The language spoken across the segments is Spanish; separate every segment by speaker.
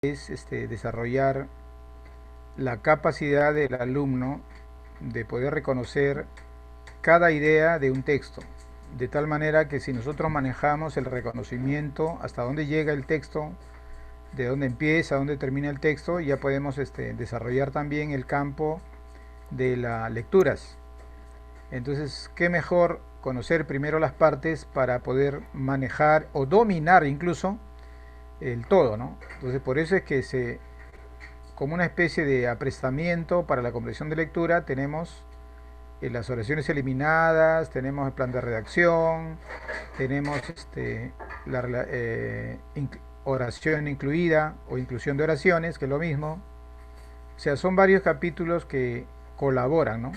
Speaker 1: es desarrollar la capacidad del alumno de poder reconocer cada idea de un texto, de tal manera que si nosotros manejamos el reconocimiento, hasta dónde llega el texto, de dónde empieza, dónde termina el texto, ya podemos desarrollar también el campo de las lecturas. Entonces, ¿qué mejor conocer primero las partes para poder manejar o dominar incluso el todo, ¿no? Entonces, por eso es que como una especie de aprestamiento para la comprensión de lectura, tenemos las oraciones eliminadas, tenemos el plan de redacción, tenemos oración incluida o inclusión de oraciones, que es lo mismo. O sea, son varios capítulos que colaboran, ¿no?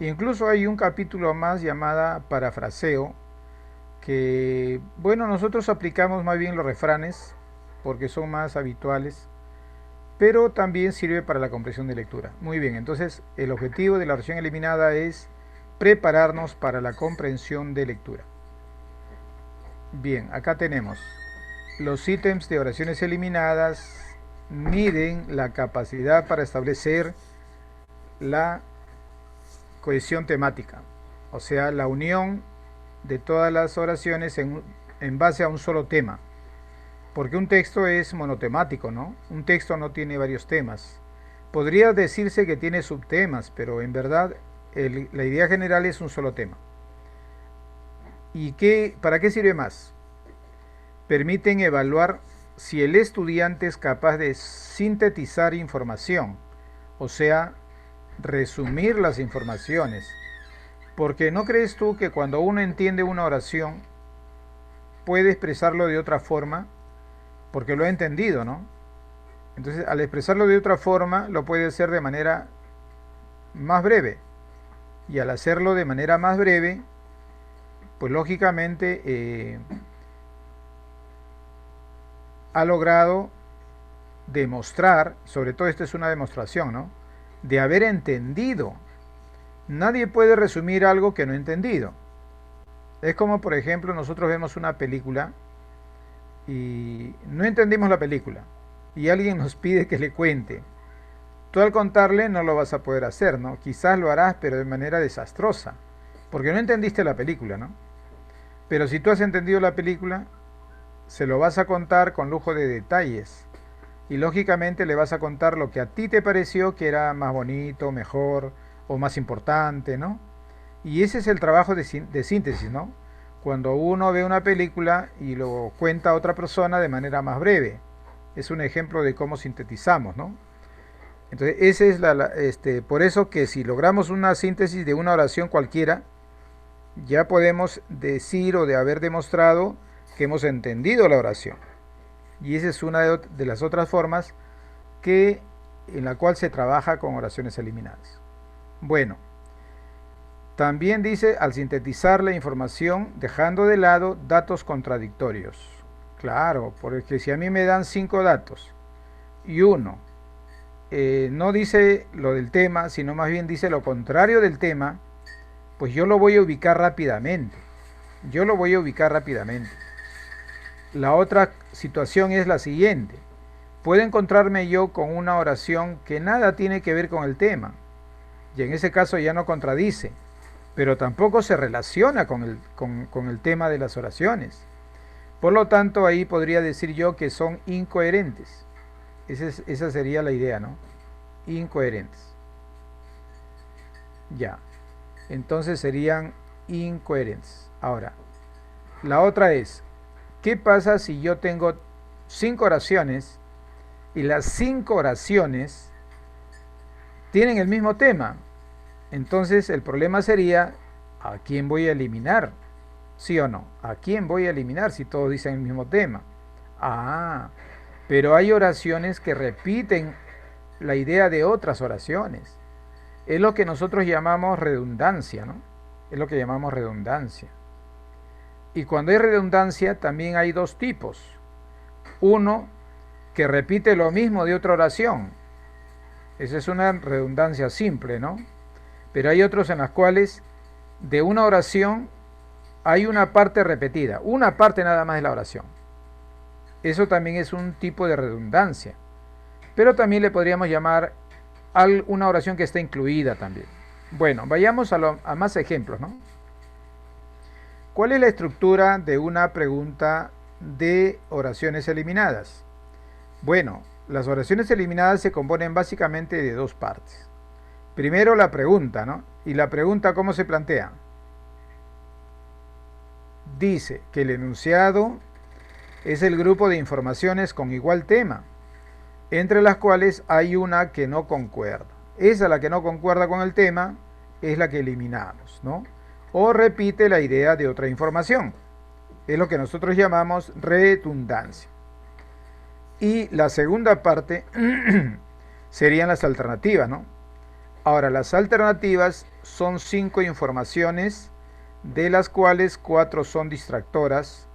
Speaker 1: Incluso hay un capítulo más llamada parafraseo, que, bueno, nosotros aplicamos más bien los refranes, porque son más habituales, pero también sirve para la comprensión de lectura. Muy bien, entonces el objetivo de la oración eliminada es prepararnos para la comprensión de lectura. Bien, acá tenemos los ítems de oraciones eliminadas, miden la capacidad para establecer la cohesión temática, o sea, la unión de todas las oraciones en base a un solo tema. Porque un texto es monotemático, ¿no? Un texto no tiene varios temas. Podría decirse que tiene subtemas, pero en verdad la idea general es un solo tema. ¿Y para qué sirve más? Permiten evaluar si el estudiante es capaz de sintetizar información, o sea, resumir las informaciones. Porque ¿no crees tú que cuando uno entiende una oración puede expresarlo de otra forma? Porque lo he entendido, ¿no? Entonces, al expresarlo de otra forma, lo puede hacer de manera más breve. Y al hacerlo de manera más breve, pues lógicamente ha logrado demostrar, sobre todo esto es una demostración, ¿no? De haber entendido. Nadie puede resumir algo que no ha entendido. Es como, por ejemplo, nosotros vemos una película y no entendimos la película y alguien nos pide que le cuente. Tú al contarle no lo vas a poder hacer, ¿no? Quizás lo harás, pero de manera desastrosa, porque no entendiste la película, ¿no? Pero si tú has entendido la película, se lo vas a contar con lujo de detalles y lógicamente le vas a contar lo que a ti te pareció que era más bonito, mejor o más importante, ¿no? Y ese es el trabajo de síntesis, ¿no? Cuando uno ve una película y lo cuenta a otra persona de manera más breve. Es un ejemplo de cómo sintetizamos, ¿no? Entonces, ese es por eso que si logramos una síntesis de una oración cualquiera, ya podemos decir o de haber demostrado que hemos entendido la oración. Y esa es una de las otras formas en la cual se trabaja con oraciones eliminadas. Bueno, también dice al sintetizar la información dejando de lado datos contradictorios. Claro, porque si a mí me dan 5 datos y uno no dice lo del tema, sino más bien dice lo contrario del tema, pues yo lo voy a ubicar rápidamente. Yo lo voy a ubicar rápidamente. La otra situación es la siguiente. Puedo encontrarme yo con una oración que nada tiene que ver con el tema. Y en ese caso ya no contradice, pero tampoco se relaciona con el tema de las oraciones. Por lo tanto, ahí podría decir yo que son incoherentes. Esa sería la idea, ¿no? Incoherentes. Ya. Entonces serían incoherentes. Ahora, la otra es, ¿qué pasa si yo tengo 5 oraciones y las 5 oraciones tienen el mismo tema? Entonces el problema sería, ¿a quién voy a eliminar? ¿Sí o no? ¿A quién voy a eliminar si todos dicen el mismo tema? Ah, pero hay oraciones que repiten la idea de otras oraciones. Es lo que nosotros llamamos redundancia, ¿no? Es lo que llamamos redundancia. Y cuando hay redundancia también hay dos tipos. Uno que repite lo mismo de otra oración. Esa es una redundancia simple, ¿no? Pero hay otros en las cuales de una oración hay una parte repetida, una parte nada más de la oración. Eso también es un tipo de redundancia. pero también le podríamos llamar una oración que está incluida también. Bueno, vayamos a más ejemplos, ¿no? ¿Cuál es la estructura de una pregunta de oraciones eliminadas? Bueno, las oraciones eliminadas se componen básicamente de dos partes. Primero la pregunta, ¿no? Y la pregunta, ¿cómo se plantea? Dice que el enunciado es el grupo de informaciones con igual tema, entre las cuales hay una que no concuerda. Esa, la que no concuerda con el tema, es la que eliminamos, ¿no? O repite la idea de otra información. Es lo que nosotros llamamos redundancia. Y la segunda parte serían las alternativas, ¿no? Ahora, las alternativas son 5 informaciones, de las cuales 4 son distractoras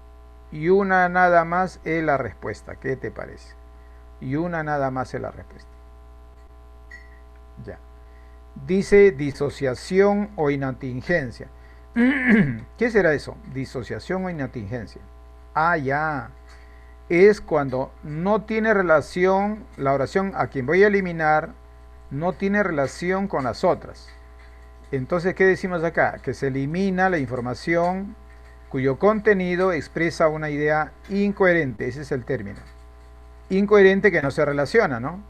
Speaker 1: y una nada más es la respuesta. ¿Qué te parece? Y una nada más es la respuesta. Ya. Dice disociación o inatingencia. ¿Qué será eso? Disociación o inatingencia. Ah, ya. Es cuando no tiene relación, la oración a quien voy a eliminar no tiene relación con las otras. Entonces, ¿qué decimos acá? Que se elimina la información cuyo contenido expresa una idea incoherente, ese es el término. Incoherente que no se relaciona, ¿no?,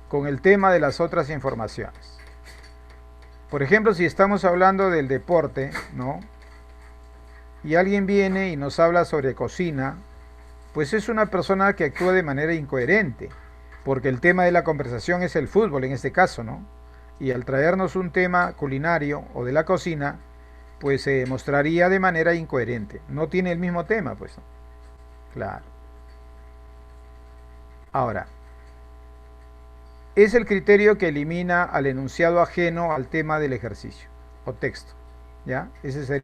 Speaker 1: con el tema de las otras informaciones. Por ejemplo, si estamos hablando del deporte, ¿no?, y alguien viene y nos habla sobre cocina, pues es una persona que actúa de manera incoherente, porque el tema de la conversación es el fútbol en este caso, ¿no? Y al traernos un tema culinario o de la cocina, pues se mostraría de manera incoherente. No tiene el mismo tema, pues. Claro. Ahora, es el criterio que elimina al enunciado ajeno al tema del ejercicio o texto, ¿ya? Ese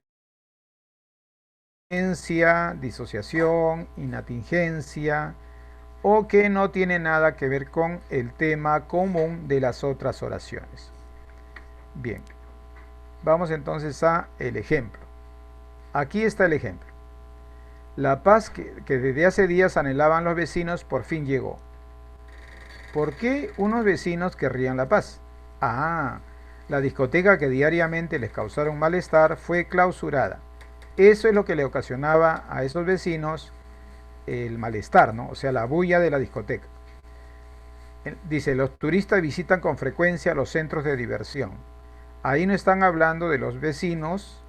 Speaker 1: sería disociación, inatingencia, o que no tiene nada que ver con el tema común de las otras oraciones. Bien, vamos entonces a el ejemplo. Aquí está el ejemplo. La paz que desde hace días anhelaban los vecinos por fin llegó. ¿Por qué unos vecinos querrían la paz? Ah, la discoteca que diariamente les causara un malestar fue clausurada. Eso es lo que le ocasionaba a esos vecinos el malestar, ¿no? O sea, la bulla de la discoteca. Dice, los turistas visitan con frecuencia los centros de diversión. Ahí no están hablando de los vecinos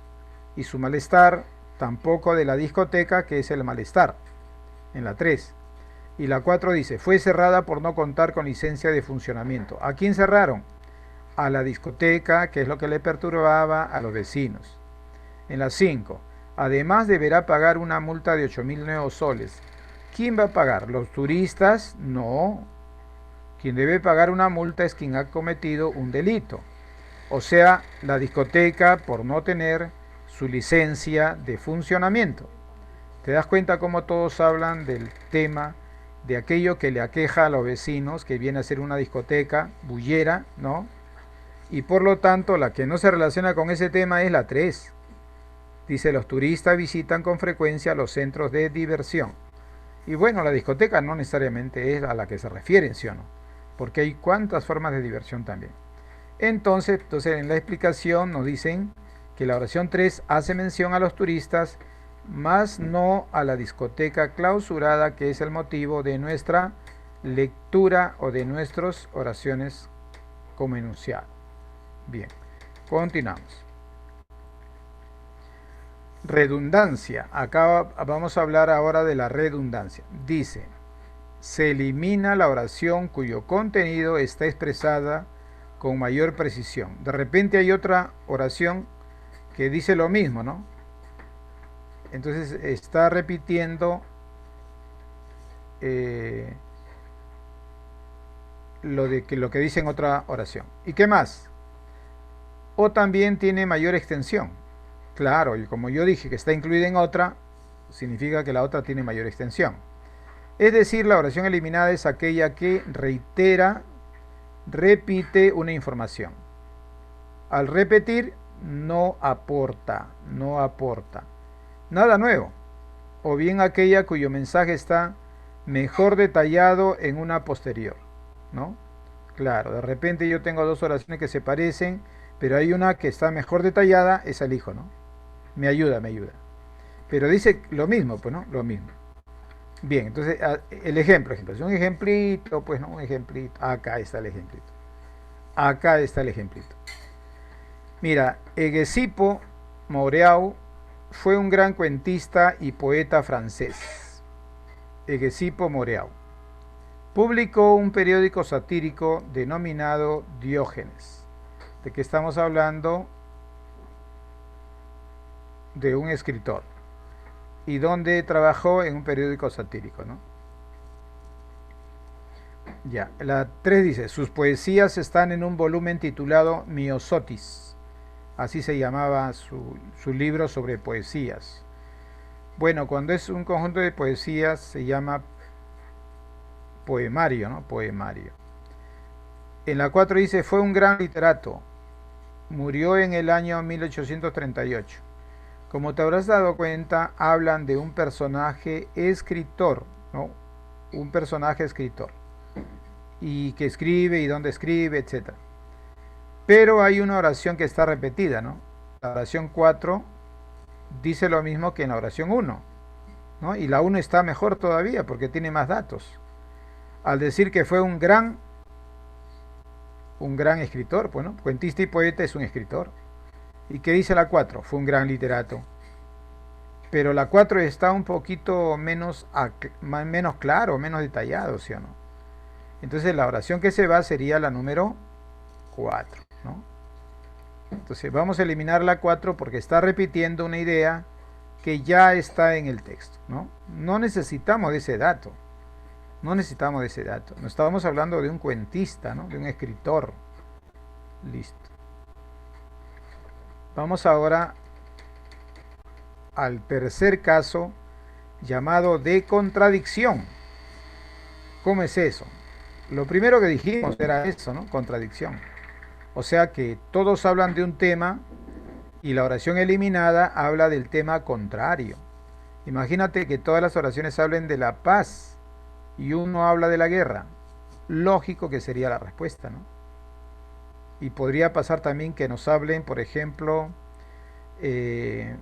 Speaker 1: y su malestar, tampoco de la discoteca, que es el malestar, en la 3. Y la 4 dice, fue cerrada por no contar con licencia de funcionamiento. ¿A quién cerraron? A la discoteca, que es lo que le perturbaba a los vecinos. En la 5, además deberá pagar una multa de 8.000 nuevos soles. ¿Quién va a pagar? ¿Los turistas? No. Quien debe pagar una multa es quien ha cometido un delito. O sea, la discoteca por no tener su licencia de funcionamiento. ¿Te das cuenta cómo todos hablan del tema de aquello que le aqueja a los vecinos, que viene a ser una discoteca bullera, ¿no? Y por lo tanto, la que no se relaciona con ese tema es la 3. Dice, los turistas visitan con frecuencia los centros de diversión. Y bueno, la discoteca no necesariamente es a la que se refieren, ¿sí o no? Porque hay cuantas formas de diversión también. Entonces en la explicación nos dicen que la oración 3 hace mención a los turistas, más no a la discoteca clausurada, que es el motivo de nuestra lectura o de nuestras oraciones como enunciado. Bien, continuamos. Redundancia. Acá vamos a hablar ahora de la redundancia. Dice, se elimina la oración cuyo contenido está expresada con mayor precisión. De repente hay otra oración que dice lo mismo, ¿no? Entonces está repitiendo lo que dice en otra oración. ¿Y qué más? O también tiene mayor extensión. Claro, y como yo dije que está incluida en otra, significa que la otra tiene mayor extensión. Es decir, la oración eliminada es aquella que repite una información. Al repetir, no aporta nada nuevo. O bien aquella cuyo mensaje está mejor detallado en una posterior. ¿no? Claro, de repente yo tengo dos oraciones que se parecen, pero hay una que está mejor detallada, esa elijo, ¿no? Me ayuda, me ayuda. Pero dice lo mismo, pues, ¿no? Lo mismo. Bien, entonces el ejemplo, es un ejemplito, pues, ¿no? Un ejemplito. Acá está el ejemplito. Acá está el ejemplito. Mira, Hegesipo Moreau fue un gran cuentista y poeta francés. Hegesipo Moreau. Publicó un periódico satírico denominado Diógenes. ¿De qué estamos hablando? De un escritor. Y donde trabajó en un periódico satírico, ¿no? Ya, la 3 dice, sus poesías están en un volumen titulado Miosotis. Así se llamaba su libro sobre poesías. Bueno, cuando es un conjunto de poesías se llama poemario, ¿no? Poemario. En la 4 dice, fue un gran literato. Murió en el año 1838. Como te habrás dado cuenta, hablan de un personaje escritor, ¿no? Un personaje escritor. Y que escribe y dónde escribe, etc. Pero hay una oración que está repetida, ¿no? La oración 4 dice lo mismo que en la oración 1, ¿no? Y la 1 está mejor todavía porque tiene más datos. Al decir que fue un gran escritor, bueno, cuentista y poeta es un escritor. ¿Y qué dice la 4? Fue un gran literato. Pero la 4 está un poquito menos claro, menos detallado, ¿sí o no? Entonces la oración que se va sería la número 4, ¿no? Entonces vamos a eliminar la 4 porque está repitiendo una idea que ya está en el texto, ¿no? No necesitamos de ese dato. No necesitamos de ese dato. No estábamos hablando de un cuentista, ¿no? De un escritor. Listo. Vamos ahora al tercer caso llamado de contradicción. ¿Cómo es eso? Lo primero que dijimos era eso, ¿no? Contradicción. O sea que todos hablan de un tema y la oración eliminada habla del tema contrario. Imagínate que todas las oraciones hablen de la paz y uno habla de la guerra. Lógico que sería la respuesta, ¿no? Y podría pasar también que nos hablen, por ejemplo, de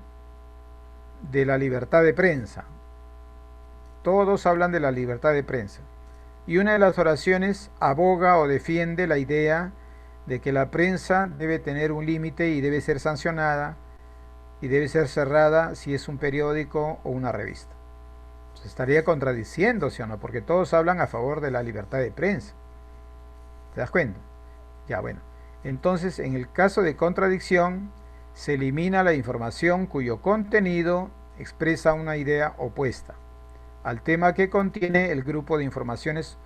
Speaker 1: la libertad de prensa. Todos hablan de la libertad de prensa. Y una de las oraciones aboga o defiende la idea de que la prensa debe tener un límite y debe ser sancionada y debe ser cerrada si es un periódico o una revista. Se estaría contradiciéndose o no, porque todos hablan a favor de la libertad de prensa. ¿Te das cuenta? Ya, bueno. Entonces, en el caso de contradicción, se elimina la información cuyo contenido expresa una idea opuesta al tema que contiene el grupo de informaciones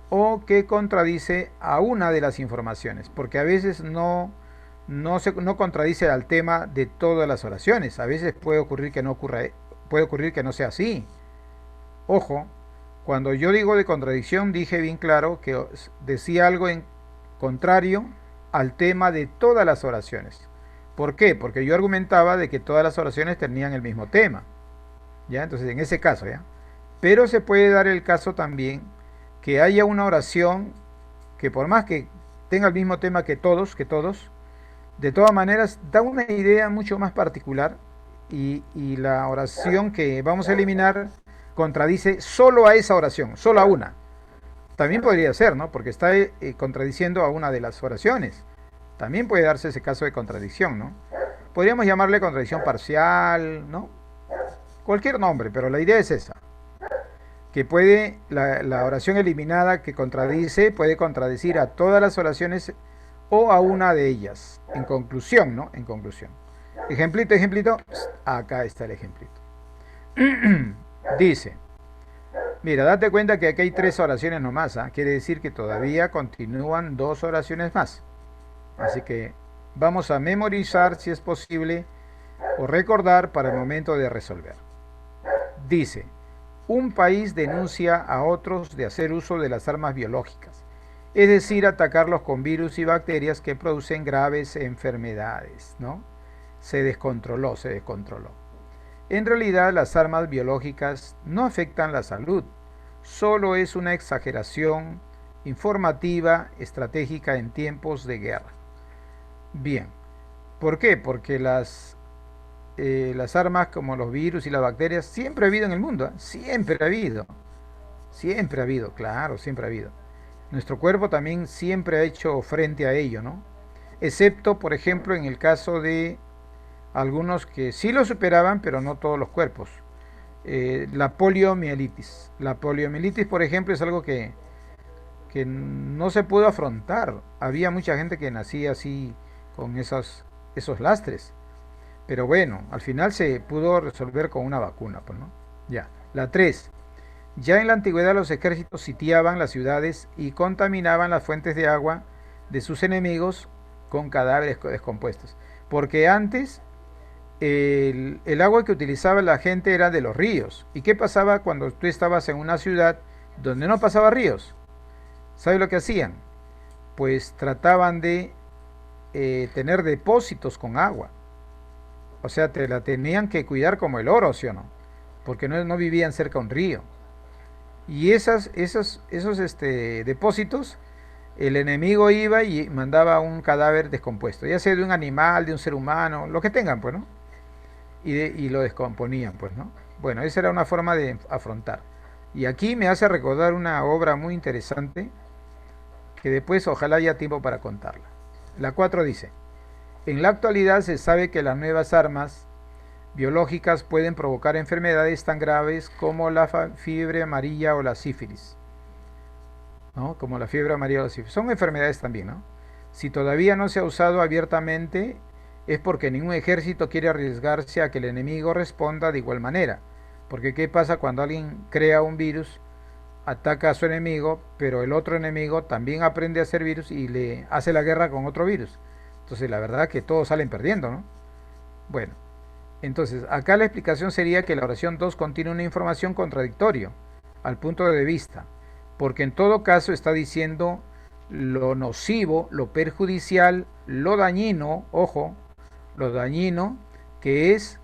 Speaker 1: o que contradice a una de las informaciones, porque a veces no contradice al tema de todas las oraciones. A veces puede ocurrir que no sea así. Ojo, cuando yo digo de contradicción dije bien claro que decía algo en contrario al tema de todas las oraciones. ¿Por qué? Porque yo argumentaba de que todas las oraciones tenían el mismo tema. ¿Ya? Entonces, en ese caso, ¿ya? Pero se puede dar el caso también que haya una oración que por más que tenga el mismo tema que todos, de todas maneras da una idea mucho más particular y la oración que vamos a eliminar contradice solo a esa oración, solo a una. También podría ser, ¿no? Porque está contradiciendo a una de las oraciones. También puede darse ese caso de contradicción, ¿no? Podríamos llamarle contradicción parcial, ¿no? Cualquier nombre, pero la idea es esa. Que puede, la oración eliminada que contradice, puede contradecir a todas las oraciones o a una de ellas. En conclusión, ¿no? En conclusión. Ejemplito. Acá está el ejemplito. Dice, mira, date cuenta que aquí hay 3 oraciones nomás, ¿eh? Quiere decir que todavía continúan 2 oraciones más. Así que vamos a memorizar si es posible o recordar para el momento de resolver. Dice, un país denuncia a otros de hacer uso de las armas biológicas, es decir, atacarlos con virus y bacterias que producen graves enfermedades, ¿no? Se descontroló. En realidad, las armas biológicas no afectan la salud, solo es una exageración informativa estratégica en tiempos de guerra. Bien, ¿por qué? Porque las armas como los virus y las bacterias siempre ha habido en el mundo, ¿eh? Siempre ha habido, claro, siempre ha habido. Nuestro cuerpo también siempre ha hecho frente a ello, ¿no? Excepto, por ejemplo, en el caso de algunos que sí lo superaban, pero no todos los cuerpos. La poliomielitis. La poliomielitis, por ejemplo, es algo que no se pudo afrontar. Había mucha gente que nacía así con esos lastres. Pero bueno, al final se pudo resolver con una vacuna, pues, ¿no? Ya. La 3. Ya en la antigüedad los ejércitos sitiaban las ciudades y contaminaban las fuentes de agua de sus enemigos con cadáveres descompuestos. Porque antes el agua que utilizaba la gente era de los ríos. ¿Y qué pasaba cuando tú estabas en una ciudad donde no pasaba ríos? ¿Sabes lo que hacían? Pues trataban de tener depósitos con agua. O sea, te la tenían que cuidar como el oro, ¿sí o no? Porque no vivían cerca de un río. Y esos depósitos, el enemigo iba y mandaba un cadáver descompuesto, ya sea de un animal, de un ser humano, lo que tengan, pues, ¿no? Y lo descomponían, pues, ¿no? Bueno, esa era una forma de afrontar. Y aquí me hace recordar una obra muy interesante que después ojalá haya tiempo para contarla. La 4 dice, en la actualidad se sabe que las nuevas armas biológicas pueden provocar enfermedades tan graves como la fiebre amarilla o la sífilis, ¿no? Como la fiebre amarilla o la sífilis. Son enfermedades también, ¿no? Si todavía no se ha usado abiertamente, es porque ningún ejército quiere arriesgarse a que el enemigo responda de igual manera. Porque ¿qué pasa cuando alguien crea un virus, ataca a su enemigo, pero el otro enemigo también aprende a hacer virus y le hace la guerra con otro virus? Entonces la verdad que todos salen perdiendo, ¿no? Bueno, entonces acá la explicación sería que la oración 2 contiene una información contradictoria al punto de vista, porque en todo caso está diciendo lo nocivo, lo perjudicial, lo dañino, ojo, lo dañino que es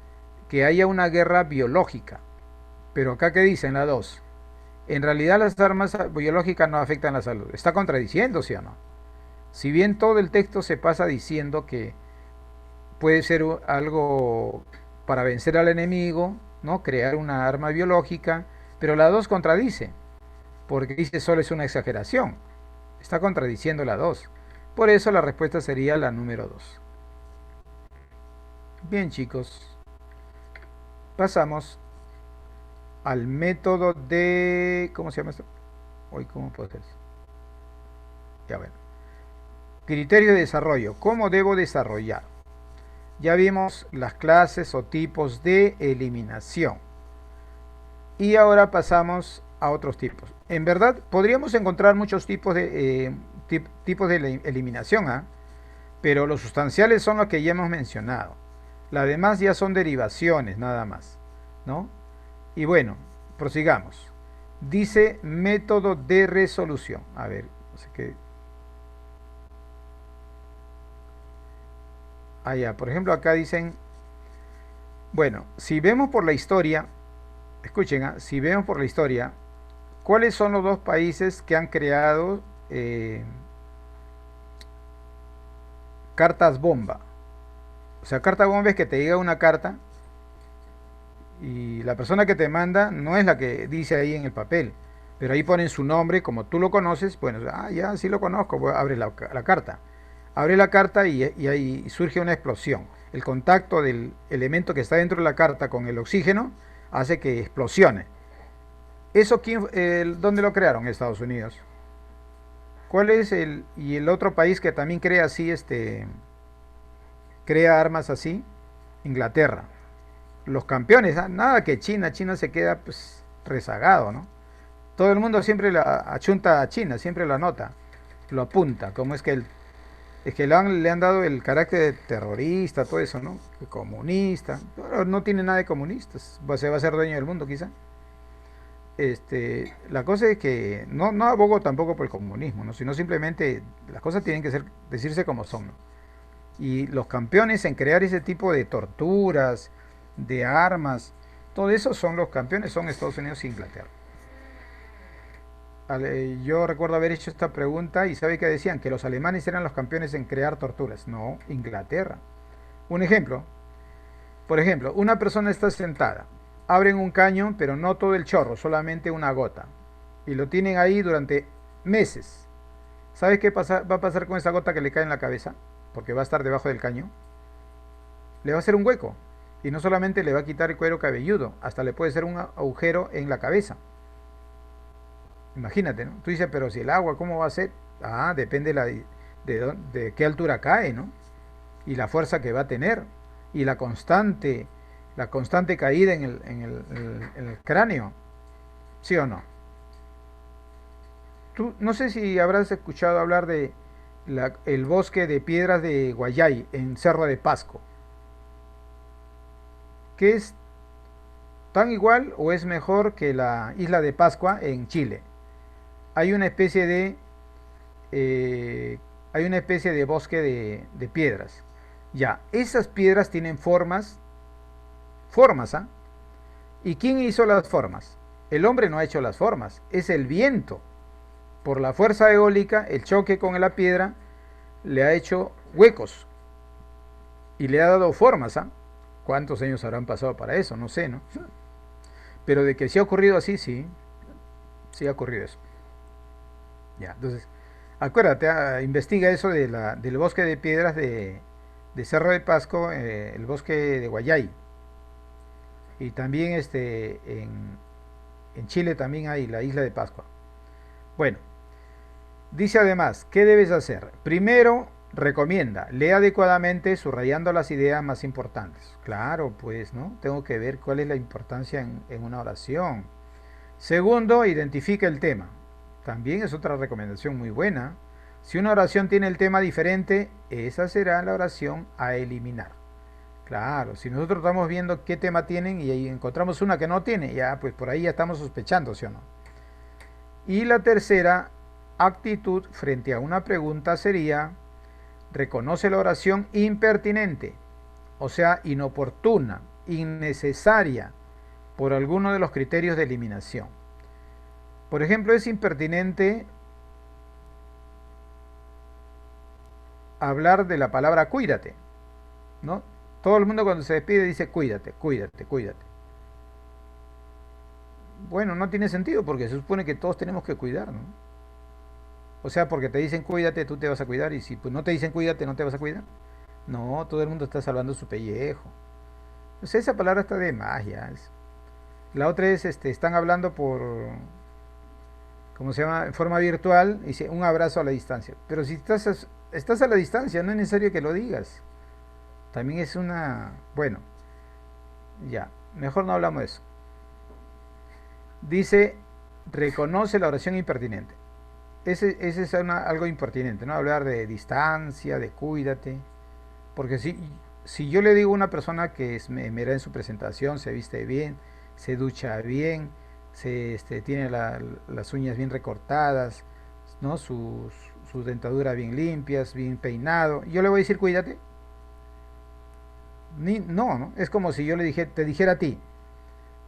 Speaker 1: que haya una guerra biológica. Pero acá que dice en la 2, en realidad las armas biológicas no afectan la salud. Está contradiciendo, ¿sí o no? Si bien todo el texto se pasa diciendo que puede ser algo para vencer al enemigo, ¿no? Crear una arma biológica, pero la 2 contradice, porque dice solo es una exageración. Está contradiciendo la 2. Por eso la respuesta sería la número 2. Bien, chicos, pasamos al método de... ¿Cómo se llama esto? Hoy, ¿cómo puedo hacer eso? Ya bueno. Criterio de desarrollo. ¿Cómo debo desarrollar? Ya vimos las clases o tipos de eliminación. Y ahora pasamos a otros tipos. En verdad, podríamos encontrar muchos tipos de eliminación, ¿eh? Pero los sustanciales son los que ya hemos mencionado. Las demás ya son derivaciones, nada más, ¿no? Y bueno, prosigamos. Dice método de resolución. A ver, no sé qué. Allá, por ejemplo, acá dicen, bueno, si vemos por la historia, escuchen, ¿eh? Si vemos por la historia, ¿cuáles son los dos países que han creado cartas bomba? O sea, carta bomba es que te llega una carta y la persona que te manda no es la que dice ahí en el papel, pero ahí ponen su nombre, como tú lo conoces, bueno, ya sí lo conozco, pues abre la carta. Abre la carta y ahí surge una explosión. El contacto del elemento que está dentro de la carta con el oxígeno hace que explosione. ¿Eso dónde lo crearon? Estados Unidos. ¿Cuál es el otro país que también crea así, crea armas así? Inglaterra. Los campeones, nada que China se queda pues rezagado, ¿no? Todo el mundo siempre la achunta a China, siempre lo anota, lo apunta, como es que le han dado el carácter de terrorista, todo eso, ¿no? Comunista, pero no tiene nada de comunistas, se va a ser dueño del mundo quizá. La cosa es que no abogo tampoco por el comunismo, ¿no? Sino simplemente las cosas tienen que decirse como son, ¿no? Y los campeones en crear ese tipo de torturas, de armas, todo eso son los campeones, son Estados Unidos e Inglaterra. Yo recuerdo haber hecho esta pregunta y ¿sabe qué decían? Que los alemanes eran los campeones en crear torturas. No, Inglaterra. Un ejemplo, por ejemplo, una persona está sentada, abren un caño, pero no todo el chorro, solamente una gota, y lo tienen ahí durante meses. ¿Sabes qué va a pasar con esa gota que le cae en la cabeza? Porque va a estar debajo del caño. Le va a hacer un hueco. Y no solamente le va a quitar el cuero cabelludo, hasta le puede hacer un agujero en la cabeza. Imagínate, ¿no? Tú dices, pero si el agua, ¿cómo va a ser? Ah, depende de qué altura cae, ¿no? Y la fuerza que va a tener. Y la constante caída en el cráneo. ¿Sí o no? Tú, no sé si habrás escuchado hablar de el bosque de piedras de Guayay, en Cerro de Pasco. ¿Que es tan igual o es mejor que la isla de Pascua en Chile? Hay una especie de eh, hay una especie de bosque de piedras. Ya, esas piedras tienen formas, ¿ah? ¿Y quién hizo las formas? El hombre no ha hecho las formas, es el viento. Por la fuerza eólica, el choque con la piedra le ha hecho huecos y le ha dado formas, ¿ah? ¿Cuántos años habrán pasado para eso? No sé, ¿no? Pero de que sí ha ocurrido así, sí, sí ha ocurrido eso. Ya, entonces, acuérdate, investiga eso del bosque de piedras de Cerro de Pasco, el bosque de Guayay. Y también en Chile también hay la isla de Pascua. Bueno, dice además, ¿qué debes hacer? Primero, recomienda, lee adecuadamente subrayando las ideas más importantes. Claro, pues, ¿no? Tengo que ver cuál es la importancia en una oración. Segundo, identifica el tema. También es otra recomendación muy buena. Si una oración tiene el tema diferente, esa será la oración a eliminar. Claro, si nosotros estamos viendo qué tema tienen y ahí encontramos una que no tiene, ya pues por ahí ya estamos sospechando, ¿sí o no? Y la tercera actitud frente a una pregunta sería, reconoce la oración impertinente, o sea, inoportuna, innecesaria, por alguno de los criterios de eliminación. Por ejemplo, es impertinente hablar de la palabra cuídate, ¿no? Todo el mundo cuando se despide dice cuídate, cuídate, cuídate. Bueno, no tiene sentido porque se supone que todos tenemos que cuidar, ¿no? O sea, porque te dicen cuídate, tú te vas a cuidar y si pues, no te dicen cuídate, no te vas a cuidar. No, todo el mundo está salvando su pellejo. O sea, esa palabra está de magia. La otra es, están hablando por, ¿cómo se llama? En forma virtual, y dice un abrazo a la distancia. Pero si estás a la distancia, no es necesario que lo digas. También es una, bueno, ya, mejor no hablamos de eso. Dice, reconoce la oración impertinente. Ese es algo impertinente, ¿no? Hablar de distancia, de cuídate. Porque si yo le digo a una persona que mira en su presentación, se viste bien, se ducha bien, tiene las uñas bien recortadas, ¿no? Sus dentaduras bien limpias, bien peinado, yo le voy a decir cuídate. No, ¿no? Es como si yo te dijera a ti,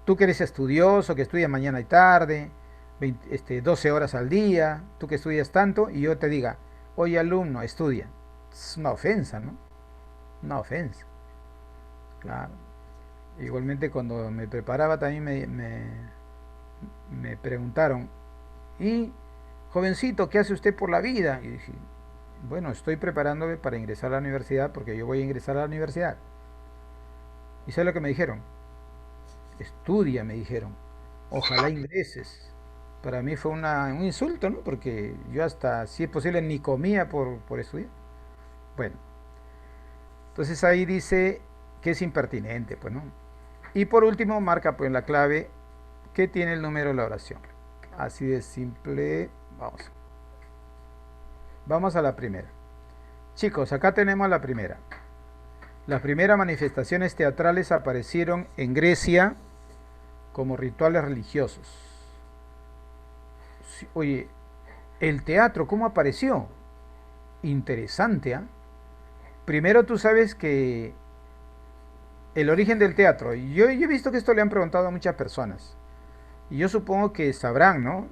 Speaker 1: tú que eres estudioso, que estudias mañana y tarde, 12 horas al día, tú que estudias tanto, y yo te diga, oye alumno, estudia. Es una ofensa, ¿no? Una ofensa, claro. Igualmente cuando me preparaba también me preguntaron, ¿y jovencito, qué hace usted por la vida? Y dije, bueno, estoy preparándome para ingresar a la universidad porque yo voy a ingresar a la universidad. ¿Y sabes lo que me dijeron? Estudia, me dijeron. Ojalá ingreses. Para mí fue un insulto, ¿no? Porque yo hasta, si es posible, ni comía por estudiar. Bueno, entonces ahí dice que es impertinente, pues, ¿no? Y por último, marca pues la clave que tiene el número de la oración. Así de simple. Vamos a la primera. Chicos, acá tenemos la primera. Las primeras manifestaciones teatrales aparecieron en Grecia como rituales religiosos. Sí, oye, el teatro, ¿cómo apareció? Interesante, ¿eh? Primero tú sabes que el origen del teatro, yo he visto que esto le han preguntado a muchas personas, y yo supongo que sabrán, ¿no?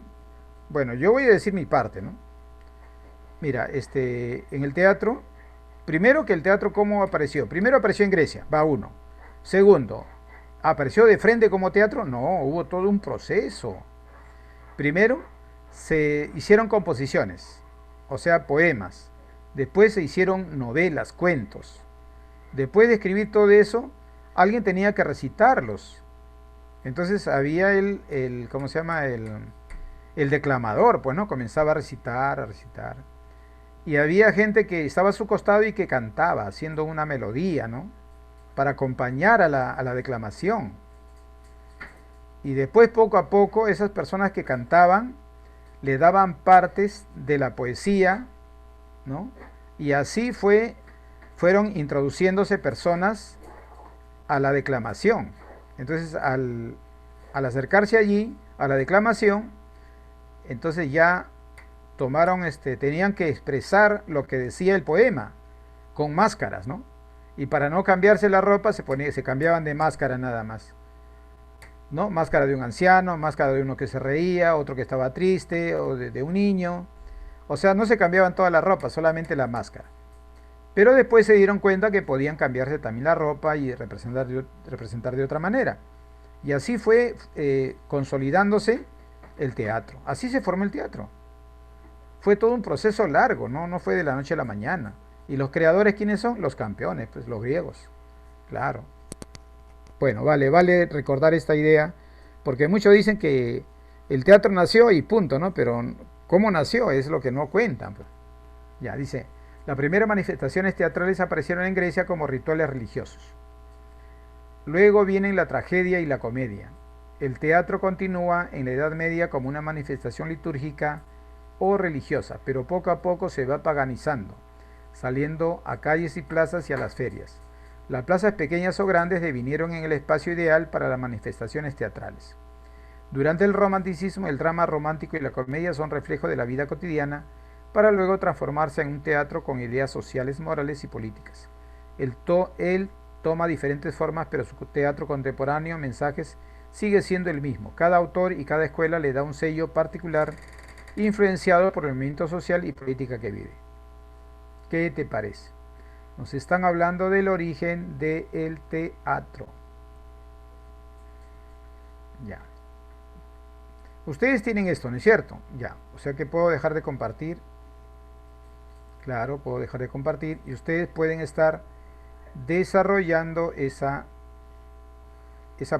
Speaker 1: Bueno, yo voy a decir mi parte, ¿no? Mira, en el teatro, primero que el teatro, ¿cómo apareció? Primero apareció en Grecia, va uno. Segundo, ¿apareció de frente como teatro? No, hubo todo un proceso. Primero, se hicieron composiciones, o sea, poemas. Después se hicieron novelas, cuentos. Después de escribir todo eso, alguien tenía que recitarlos. Entonces había ¿cómo se llama? El declamador, pues, ¿no? Comenzaba a recitar, a recitar. Y había gente que estaba a su costado y que cantaba, haciendo una melodía, ¿no? Para acompañar a la declamación. Y después, poco a poco, esas personas que cantaban le daban partes de la poesía, ¿no? Y así fueron introduciéndose personas a la declamación. Entonces, al acercarse allí, a la declamación, entonces ya tomaron, tenían que expresar lo que decía el poema, con máscaras, ¿no? Y para no cambiarse la ropa, se cambiaban de máscara nada más, ¿no? Máscara de un anciano, máscara de uno que se reía, otro que estaba triste, o de un niño. O sea, no se cambiaban toda la ropa, solamente la máscara. Pero después se dieron cuenta que podían cambiarse también la ropa y representar de otra manera. Y así fue consolidándose el teatro. Así se formó el teatro. Fue todo un proceso largo, ¿no? No fue de la noche a la mañana. ¿Y los creadores quiénes son? Los campeones, pues los griegos. Claro. Bueno, vale recordar esta idea, porque muchos dicen que el teatro nació y punto, ¿no? Pero ¿cómo nació? Es lo que no cuentan, pues. Ya, dice, las primeras manifestaciones teatrales aparecieron en Grecia como rituales religiosos. Luego vienen la tragedia y la comedia. El teatro continúa en la Edad Media como una manifestación litúrgica o religiosa, pero poco a poco se va paganizando, saliendo a calles y plazas y a las ferias. Las plazas pequeñas o grandes devinieron en el espacio ideal para las manifestaciones teatrales. Durante el romanticismo, el drama romántico y la comedia son reflejo de la vida cotidiana para luego transformarse en un teatro con ideas sociales, morales y políticas. Él toma diferentes formas, pero su teatro contemporáneo, mensajes, sigue siendo el mismo. Cada autor y cada escuela le da un sello particular influenciado por el movimiento social y política que vive. ¿Qué te parece? Nos están hablando del origen del teatro. Ya. Ustedes tienen esto, ¿no es cierto? Ya. O sea que puedo dejar de compartir. Claro, puedo dejar de compartir y ustedes pueden estar desarrollando esa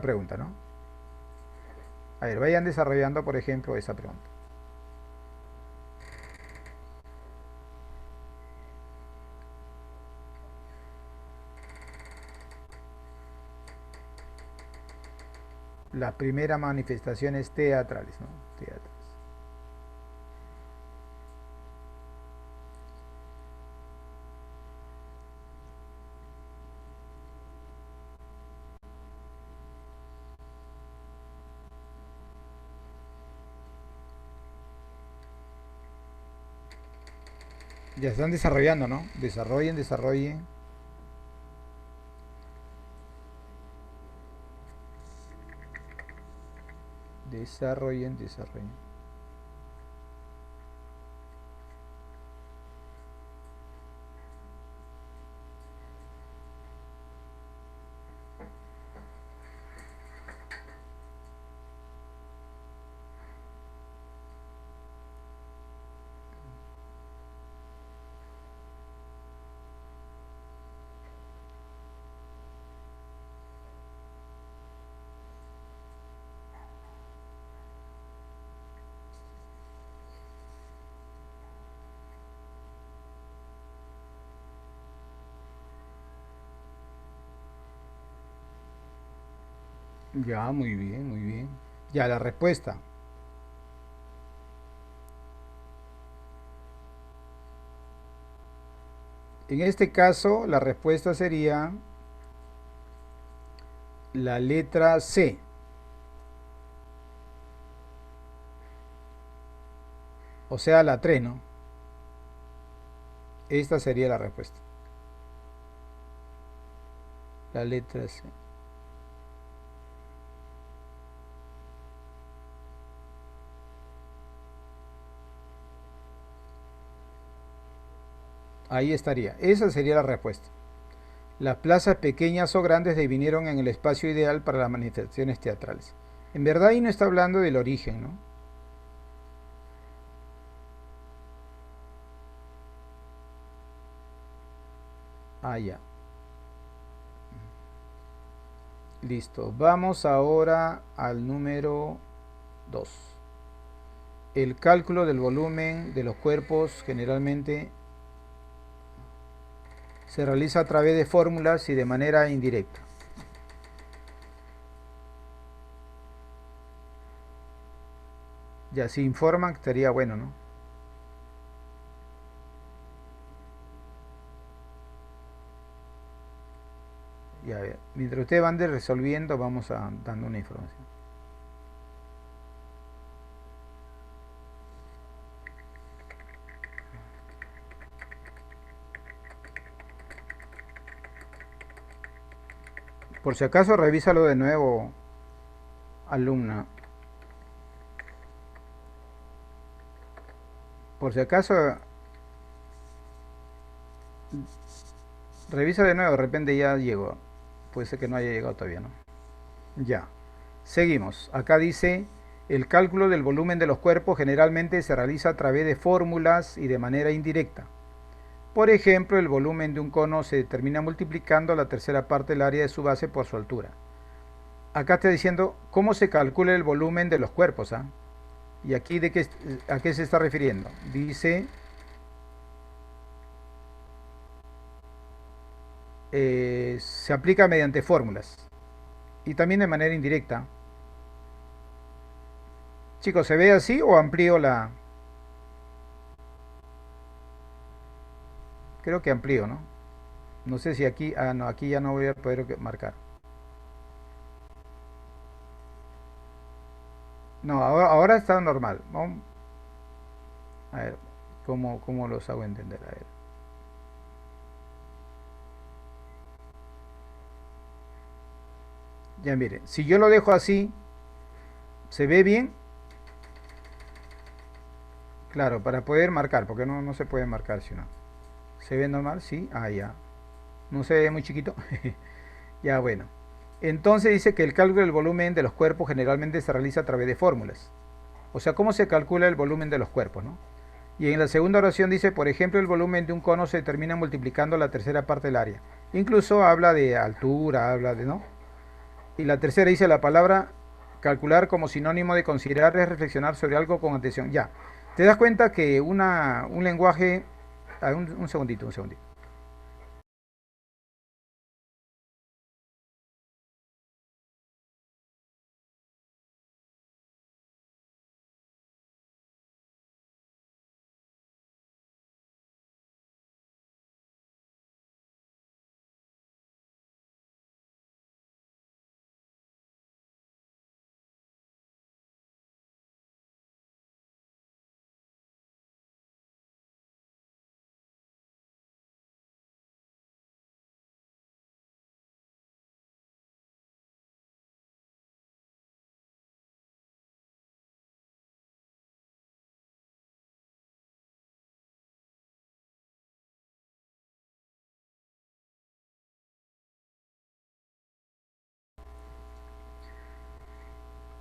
Speaker 1: pregunta, ¿no? A ver, vayan desarrollando, por ejemplo, esa pregunta. Las primeras manifestaciones teatrales, ¿no? Teatrales. Ya están desarrollando, ¿no? Desarrollen. Desarrollen. Ya, muy bien, muy bien. Ya, la respuesta. En este caso, la respuesta sería la letra C. O sea, la 3, ¿no? Esta sería la respuesta. La letra C. Ahí estaría. Esa sería la respuesta. Las plazas pequeñas o grandes devinieron en el espacio ideal para las manifestaciones teatrales. En verdad ahí no está hablando del origen, ¿no? Ah, ya. Listo. Vamos ahora al número 2. El cálculo del volumen de los cuerpos generalmente se realiza a través de fórmulas y de manera indirecta. Ya, si informan, estaría bueno, ¿no? Ya, mientras ustedes van resolviendo, vamos dando una información. Por si acaso, revísalo de nuevo, alumna. Por si acaso, revisa de nuevo, de repente ya llegó. Puede ser que no haya llegado todavía, ¿no? Ya. Seguimos. Acá dice, el cálculo del volumen de los cuerpos generalmente se realiza a través de fórmulas y de manera indirecta. Por ejemplo, el volumen de un cono se determina multiplicando la tercera parte del área de su base por su altura. Acá está diciendo cómo se calcula el volumen de los cuerpos, ¿ah? Y aquí a qué se está refiriendo. Dice, se aplica mediante fórmulas y también de manera indirecta. Chicos, ¿se ve así o amplío la...? Creo que amplío, ¿no? No sé si aquí... Ah, no, aquí ya no voy a poder marcar. No, ahora está normal. Vamos a ver cómo los hago entender. A ver. Ya miren, si yo lo dejo así, ¿se ve bien? Claro, para poder marcar, porque no se puede marcar si no. ¿Se ve normal? Sí. Ah, ya. No se ve muy chiquito. Ya, bueno. Entonces dice que el cálculo del volumen de los cuerpos generalmente se realiza a través de fórmulas. O sea, ¿cómo se calcula el volumen de los cuerpos, no? Y en la segunda oración dice, por ejemplo, el volumen de un cono se determina multiplicando la tercera parte del área. Incluso habla de altura, habla de, ¿no? Y la tercera dice la palabra calcular como sinónimo de considerar es reflexionar sobre algo con atención. Ya, te das cuenta que un lenguaje... un segundito, un segundito.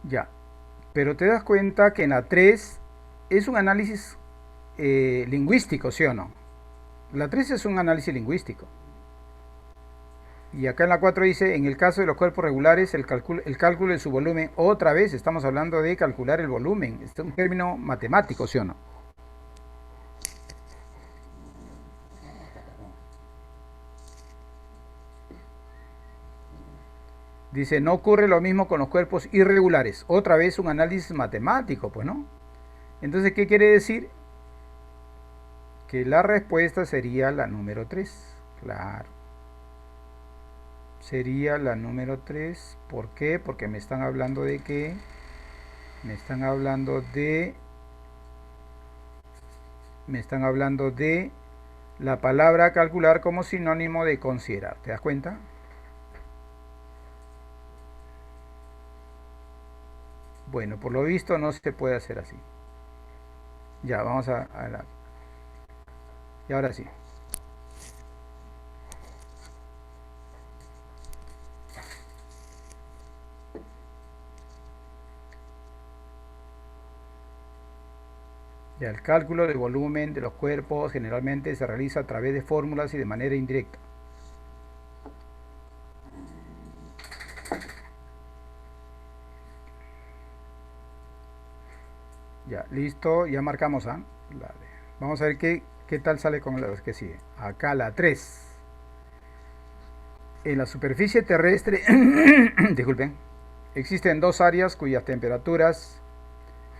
Speaker 1: Ya, pero te das cuenta que en la 3 es un análisis lingüístico, ¿sí o no? La 3 es un análisis lingüístico. Y acá en la 4 dice, en el caso de los cuerpos regulares, el cálculo de su volumen, otra vez estamos hablando de calcular el volumen. Este es un término matemático, ¿sí o no? Dice, no ocurre lo mismo con los cuerpos irregulares. Otra vez un análisis matemático, pues, ¿no? Entonces, ¿qué quiere decir? Que la respuesta sería la número 3. Claro. Sería la número 3. ¿Por qué? Porque me están hablando de qué. Me están hablando de... Me están hablando de la palabra calcular como sinónimo de considerar. ¿Te das cuenta? Bueno, por lo visto no se puede hacer así. Ya, vamos a la... Y ahora sí.
Speaker 2: Ya, el cálculo del volumen de los cuerpos generalmente se realiza a través de fórmulas y de manera indirecta. Ya, listo, ya marcamos A. Vamos a ver qué tal sale con los que sigue. Acá la 3. En la superficie terrestre, disculpen, existen dos áreas cuyas temperaturas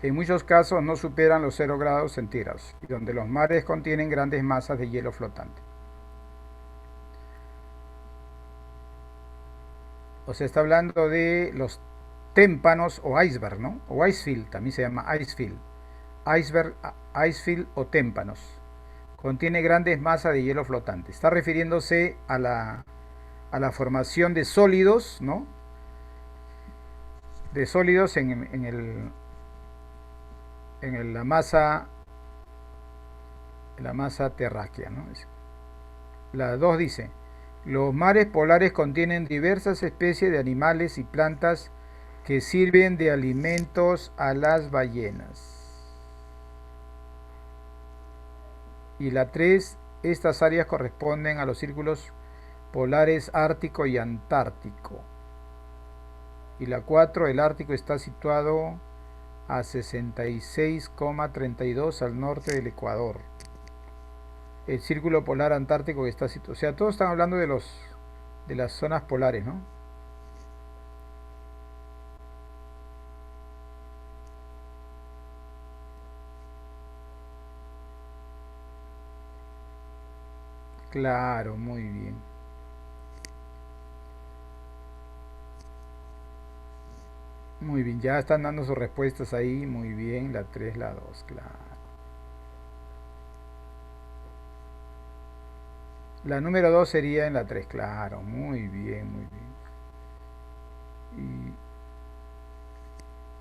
Speaker 2: en muchos casos no superan los 0 grados centígrados y donde los mares contienen grandes masas de hielo flotante. O sea, está hablando de los témpanos o iceberg, ¿no? O icefield, también se llama icefield. Iceberg, icefield o témpanos. Contiene grandes masas de hielo flotante. Está refiriéndose a la formación de sólidos, ¿no? De sólidos en la masa terráquea, ¿no? La 2 dice, los mares polares contienen diversas especies de animales y plantas que sirven de alimentos a las ballenas. Y la 3, estas áreas corresponden a los círculos polares ártico y antártico. Y la 4, el Ártico está situado a 66,32 al norte del Ecuador. El círculo polar antártico que está situado, o sea, todos están hablando de las zonas polares, ¿no? Claro, muy bien. Muy bien, ya están dando sus respuestas ahí, muy bien, la 3, la 2, claro. La número 2 sería en la 3, claro, muy bien, muy bien.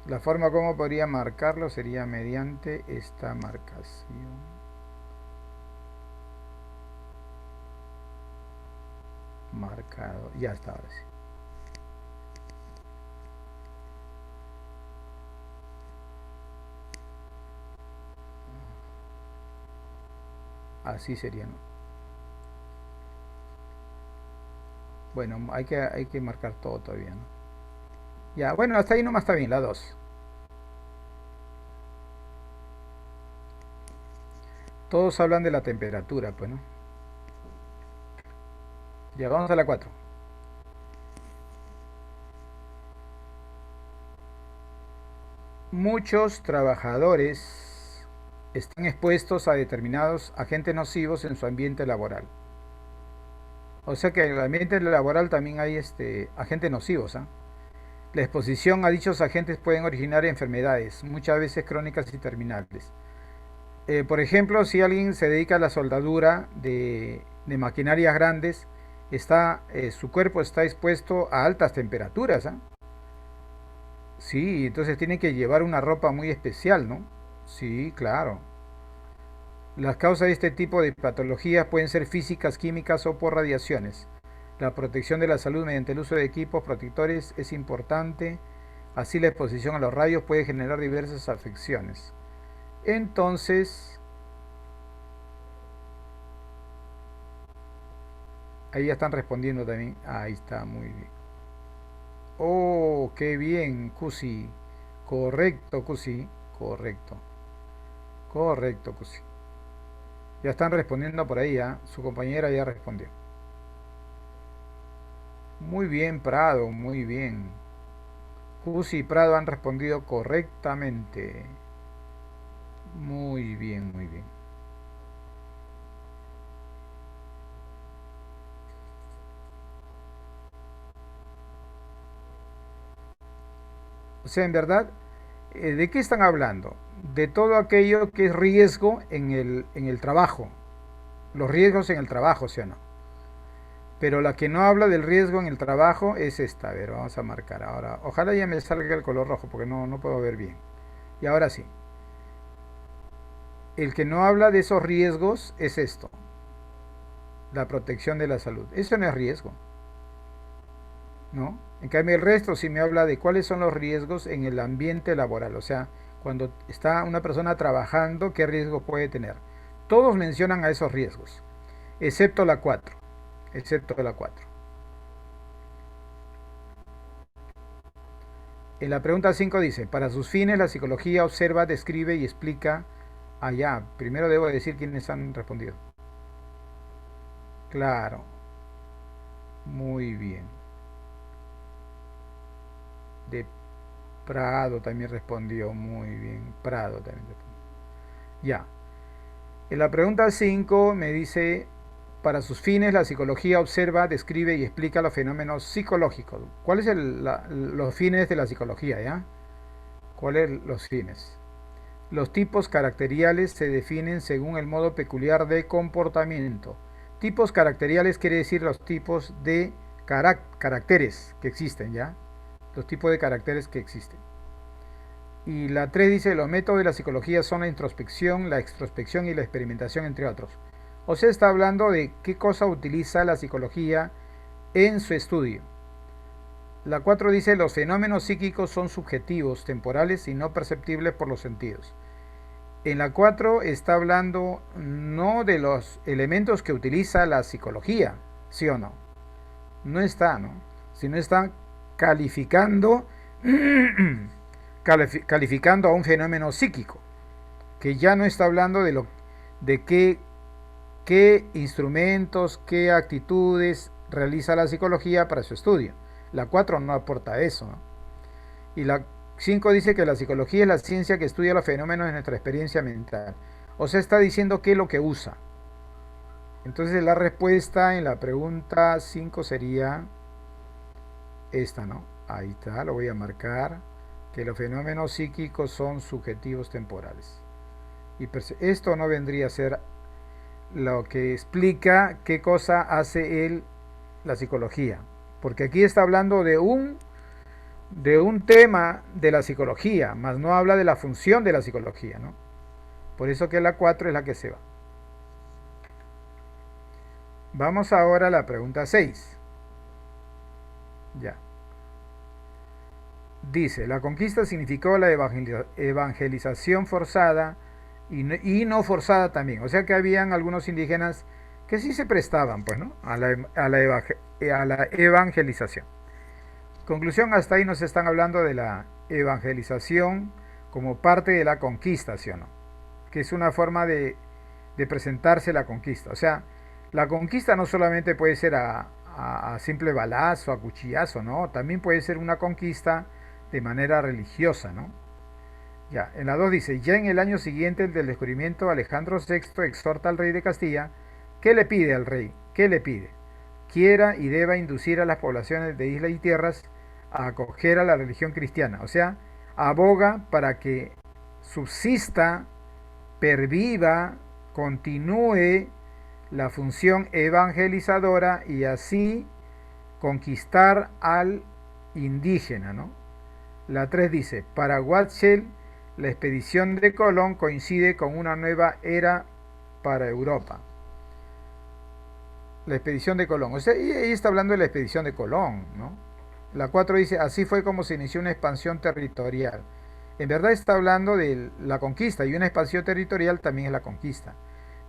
Speaker 2: Y la forma como podría marcarlo sería mediante esta marcación. Marcado, ya está, ahora sí. Así sería, ¿no? Bueno, hay que marcar todo todavía, ¿no? Ya, bueno, hasta ahí nomás está bien, la 2. Todos hablan de la temperatura, pues, ¿no? Ya, vamos a la 4. Muchos trabajadores están expuestos a determinados agentes nocivos en su ambiente laboral. O sea que en el ambiente laboral también hay agentes nocivos, ¿ah? La exposición a dichos agentes pueden originar enfermedades, muchas veces crónicas y terminales. Por ejemplo, si alguien se dedica a la soldadura de maquinarias grandes, su cuerpo está expuesto a altas temperaturas, ¿ah? Sí, entonces tiene que llevar una ropa muy especial, ¿no? Sí, claro. Las causas de este tipo de patologías pueden ser físicas, químicas o por radiaciones. La protección de la salud mediante el uso de equipos protectores es importante. Así la exposición a los rayos puede generar diversas afecciones. Entonces, ahí ya están respondiendo también. Ahí está, muy bien. Oh, qué bien, Cusi. Correcto, Cusi. Correcto. Correcto, Cusi. Ya están respondiendo por ahí, ¿ah? Su compañera ya respondió. Muy bien, Prado, muy bien. Cusi y Prado han respondido correctamente. Muy bien, muy bien. O sea, en verdad, ¿de qué están hablando? De todo aquello que es riesgo en el trabajo. Los riesgos en el trabajo, ¿sí o no? Pero la que no habla del riesgo en el trabajo es esta. A ver, vamos a marcar ahora. Ojalá ya me salga el color rojo porque no puedo ver bien. Y ahora sí. El que no habla de esos riesgos es esto. La protección de la salud. Eso no es riesgo, ¿no? En cambio el resto sí me habla de cuáles son los riesgos en el ambiente laboral. O sea, Cuando está una persona trabajando, ¿qué riesgo puede tener? Todos mencionan a esos riesgos, excepto la 4. Excepto la 4. En la pregunta 5 dice, para sus fines la psicología observa, describe y explica. Allá, primero debo decir quiénes han respondido. Claro, muy bien. De Prado también respondió, muy bien. Prado también respondió. Ya. En la pregunta 5 me dice, para sus fines la psicología observa, describe y explica los fenómenos psicológicos. ¿Cuáles son los fines de la psicología, ya? ¿Cuáles los fines? Los tipos caracteriales se definen según el modo peculiar de comportamiento. Tipos caracteriales quiere decir los tipos de caracteres que existen, ¿ya? Los tipos de caracteres que existen. Y la 3 dice, los métodos de la psicología son la introspección, la extrospección y la experimentación, entre otros. O sea, está hablando de qué cosa utiliza la psicología en su estudio. La 4 dice, los fenómenos psíquicos son subjetivos, temporales y no perceptibles por los sentidos. En la 4 está hablando no de los elementos que utiliza la psicología, ¿sí o no? No está, ¿no? Sino está calificando, calificando a un fenómeno psíquico, que ya no está hablando de qué instrumentos, qué actitudes realiza la psicología para su estudio. La 4 no aporta eso, ¿no? Y la 5 dice que la psicología es la ciencia que estudia los fenómenos de nuestra experiencia mental. O sea, está diciendo qué es lo que usa. Entonces la respuesta en la pregunta 5 sería esta, ¿no? Ahí está, lo voy a marcar, que los fenómenos psíquicos son subjetivos temporales. Y esto no vendría a ser lo que explica qué cosa hace la psicología. Porque aquí está hablando de un tema de la psicología, más no habla de la función de la psicología, ¿no? Por eso que la 4 es la que se va. Vamos ahora a la pregunta 6. Ya. Dice, la conquista significó la evangelización forzada y no forzada también. O sea que habían algunos indígenas que sí se prestaban, pues, ¿no? a la evangelización. Conclusión, hasta ahí nos están hablando de la evangelización como parte de la conquista, ¿sí o no? Que es una forma de presentarse la conquista. O sea, la conquista no solamente puede ser a simple balazo, a cuchillazo, ¿no? También puede ser una conquista de manera religiosa, ¿no? Ya, en la 2 dice, ya en el año siguiente del descubrimiento, Alejandro VI exhorta al rey de Castilla. ¿Qué le pide al rey? ¿Qué le pide? Quiera y deba inducir a las poblaciones de islas y tierras a acoger a la religión cristiana. O sea, aboga para que subsista, perviva, continúe la función evangelizadora y así conquistar al indígena, ¿no? La 3 dice, para Huatzell, la expedición de Colón coincide con una nueva era para Europa. La expedición de Colón. O sea, y ahí está hablando de la expedición de Colón, ¿no? La 4 dice, así fue como se inició una expansión territorial. En verdad está hablando de la conquista, y una expansión territorial también es la conquista.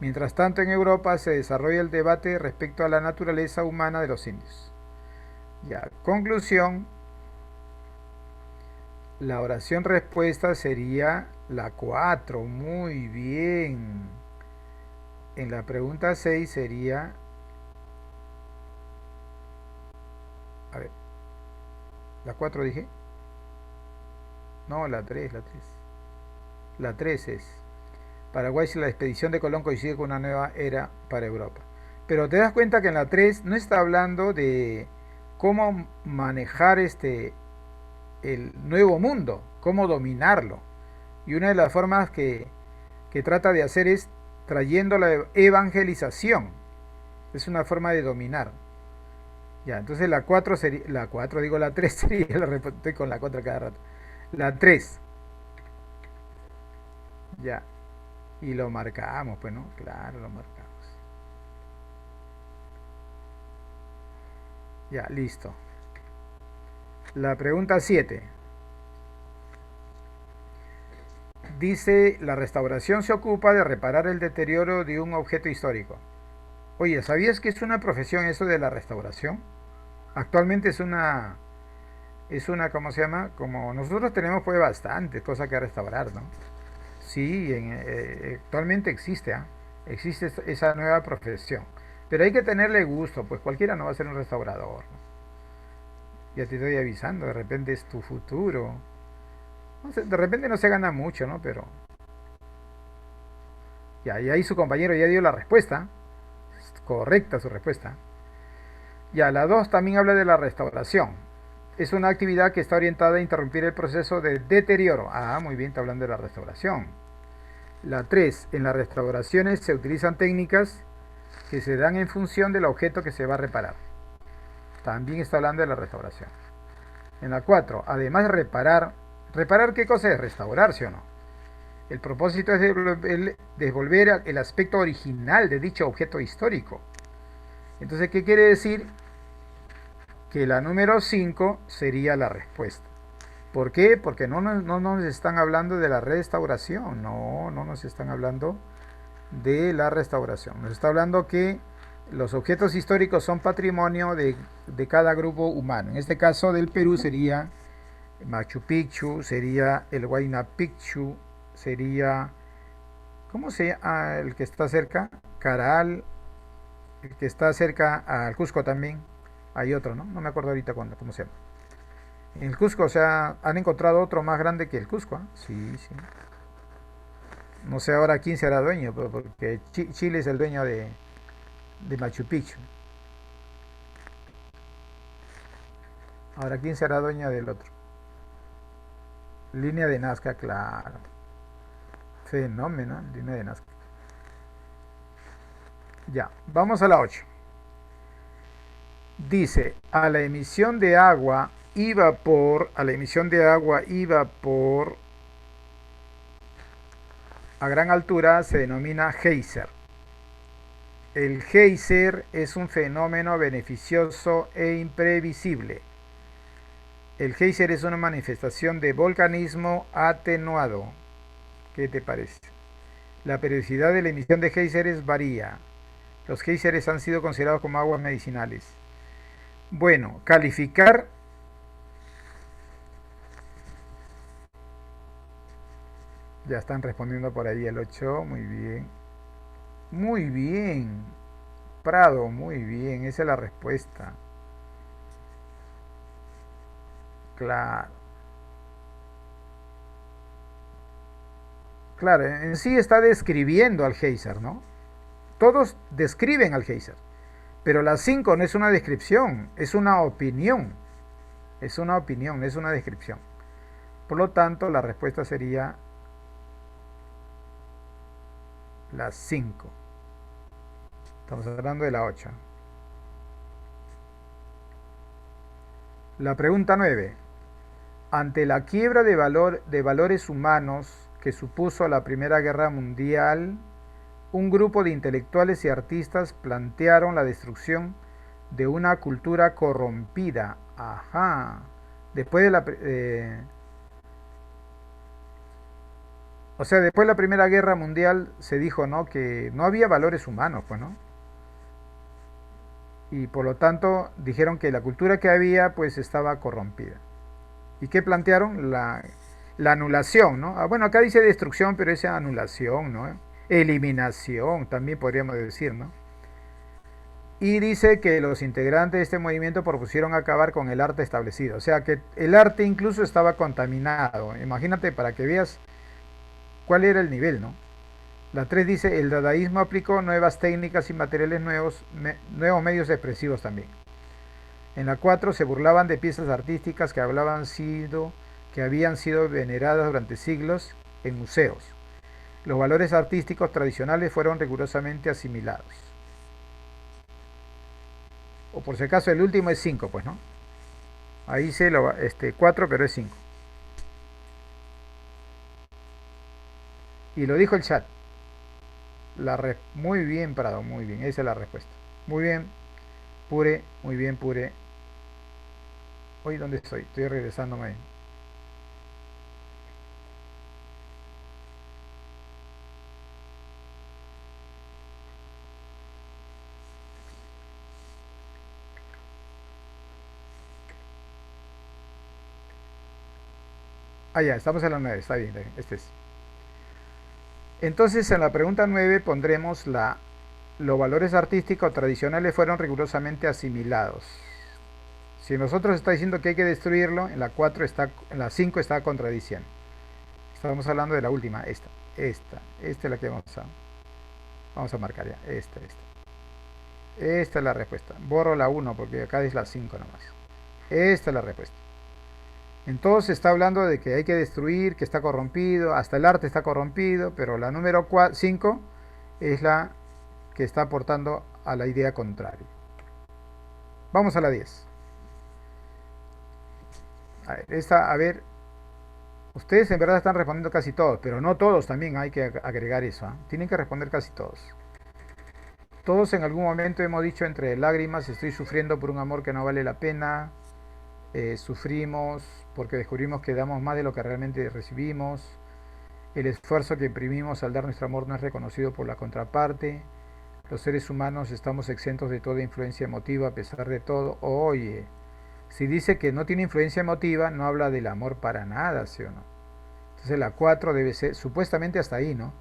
Speaker 2: Mientras tanto, en Europa se desarrolla el debate respecto a la naturaleza humana de los indios. Ya, conclusión, la oración respuesta sería la 4, muy bien. En la pregunta 6 sería, a ver, la 4 dije, no, la 3. La 3 es, Paraguay, si la expedición de Colón coincide con una nueva era para Europa. Pero te das cuenta que en la 3 no está hablando de cómo manejar el nuevo mundo, cómo dominarlo. Y una de las formas que trata de hacer es trayendo la evangelización. Es una forma de dominar. Ya, entonces la 4 sería, la 3 sería, estoy con la 4 cada rato. La 3. Ya. Y lo marcamos, pues, ¿no? Claro, lo marcamos. Ya, listo. La pregunta 7. Dice, la restauración se ocupa de reparar el deterioro de un objeto histórico. Oye, ¿sabías que es una profesión eso de la restauración? Actualmente es una, ¿cómo se llama? Como nosotros tenemos pues bastantes cosas que restaurar, ¿no? Sí, actualmente existe, ¿ah? Existe esa nueva profesión. Pero hay que tenerle gusto, pues cualquiera no va a ser un restaurador, ¿no? Ya te estoy avisando, de repente es tu futuro. No sé, de repente no se gana mucho, ¿no? Pero ya, y ahí su compañero ya dio la respuesta. Es correcta su respuesta. Ya, la 2 también habla de la restauración. Es una actividad que está orientada a interrumpir el proceso de deterioro. Ah, muy bien, está hablando de la restauración. La 3, en las restauraciones se utilizan técnicas que se dan en función del objeto que se va a reparar. También está hablando de la restauración. En la 4, además de reparar, ¿reparar qué cosa es? Restaurar, ¿sí o no? El propósito es devolver el aspecto original de dicho objeto histórico. Entonces, ¿qué quiere decir? Que la número 5 sería la respuesta. ¿Por qué? Porque no nos están hablando de la restauración, no nos están hablando de la restauración. Nos está hablando que los objetos históricos son patrimonio de cada grupo humano. En este caso del Perú sería Machu Picchu, sería el Huayna Picchu, sería, ¿cómo se llama el que está cerca? Caral, el que está cerca al Cusco también. Hay otro, ¿no? No me acuerdo ahorita cómo se llama. En el Cusco, o sea, han encontrado otro más grande que el Cusco, ¿eh? Sí, sí. No sé ahora quién será dueño, pero porque Chile es el dueño de Machu Picchu. Ahora, ¿quién será dueño del otro? Línea de Nazca, claro. Fenómeno, línea de Nazca. Ya, vamos a la 8. Dice, a la emisión de agua y vapor a gran altura se denomina geyser. El geyser es un fenómeno beneficioso e imprevisible. El geyser es una manifestación de volcanismo atenuado. ¿Qué te parece? La periodicidad de la emisión de géiseres varía. Los géiseres han sido considerados como aguas medicinales. Bueno, calificar. Ya están respondiendo por ahí el 8. Muy bien. Muy bien. Prado, muy bien. Esa es la respuesta. Claro. Claro, en sí está describiendo al geyser, ¿no? Todos describen al geyser. Pero la 5 no es una descripción, es una opinión. Es una opinión, no es una descripción. Por lo tanto, la respuesta sería la 5. Estamos hablando de la 8. La pregunta 9. Ante la quiebra de valores humanos que supuso la Primera Guerra Mundial, un grupo de intelectuales y artistas plantearon la destrucción de una cultura corrompida. Ajá. Después de después de la Primera Guerra Mundial se dijo, ¿no? Que no había valores humanos, pues, ¿no? Y por lo tanto dijeron que la cultura que había, pues, estaba corrompida. ¿Y qué plantearon? La anulación, ¿no? Bueno, acá dice destrucción, pero es anulación, ¿no? Eliminación, también podríamos decir, ¿no? Y dice que los integrantes de este movimiento propusieron acabar con el arte establecido. O sea que el arte incluso estaba contaminado. Imagínate para que veas cuál era el nivel, ¿no? La 3 dice, el dadaísmo aplicó nuevas técnicas y materiales nuevos, nuevos medios expresivos también. En la 4 se burlaban de piezas artísticas que habían sido veneradas durante siglos en museos. Los valores artísticos tradicionales fueron rigurosamente asimilados. O por si acaso el último es 5, pues, ¿no? Ahí se lo 4, pero es 5. Y lo dijo el chat. Muy bien, Prado, muy bien. Esa es la respuesta. Muy bien, Pure, muy bien, Pure. Hoy, ¿dónde estoy? Estoy regresándome.
Speaker 1: Ah, ya, estamos en la 9, está bien, este es. Entonces en la pregunta 9 pondremos los valores artísticos tradicionales fueron rigurosamente asimilados. Si nosotros está diciendo que hay que destruirlo, en la 4 está, en la 5 está contradiciendo. Estamos hablando de la última, esta es la que vamos a marcar ya, esta. Esta es la respuesta. Borro la 1 porque acá es la 5 nomás. Esta es la respuesta. Entonces está hablando de que hay que destruir, que está corrompido, hasta el arte está corrompido, pero la número 5 es la que está aportando a la idea contraria. Vamos a la 10. A ver, ustedes en verdad están respondiendo casi todos, pero no todos también hay que agregar eso. Tienen que responder casi todos. Todos en algún momento hemos dicho entre lágrimas, estoy sufriendo por un amor que no vale la pena, sufrimos porque descubrimos que damos más de lo que realmente recibimos, el esfuerzo que imprimimos al dar nuestro amor no es reconocido por la contraparte, los seres humanos estamos exentos de toda influencia emotiva a pesar de todo. Oye, si dice que no tiene influencia emotiva, no habla del amor para nada, ¿sí o no? Entonces la 4 debe ser supuestamente hasta ahí, ¿no?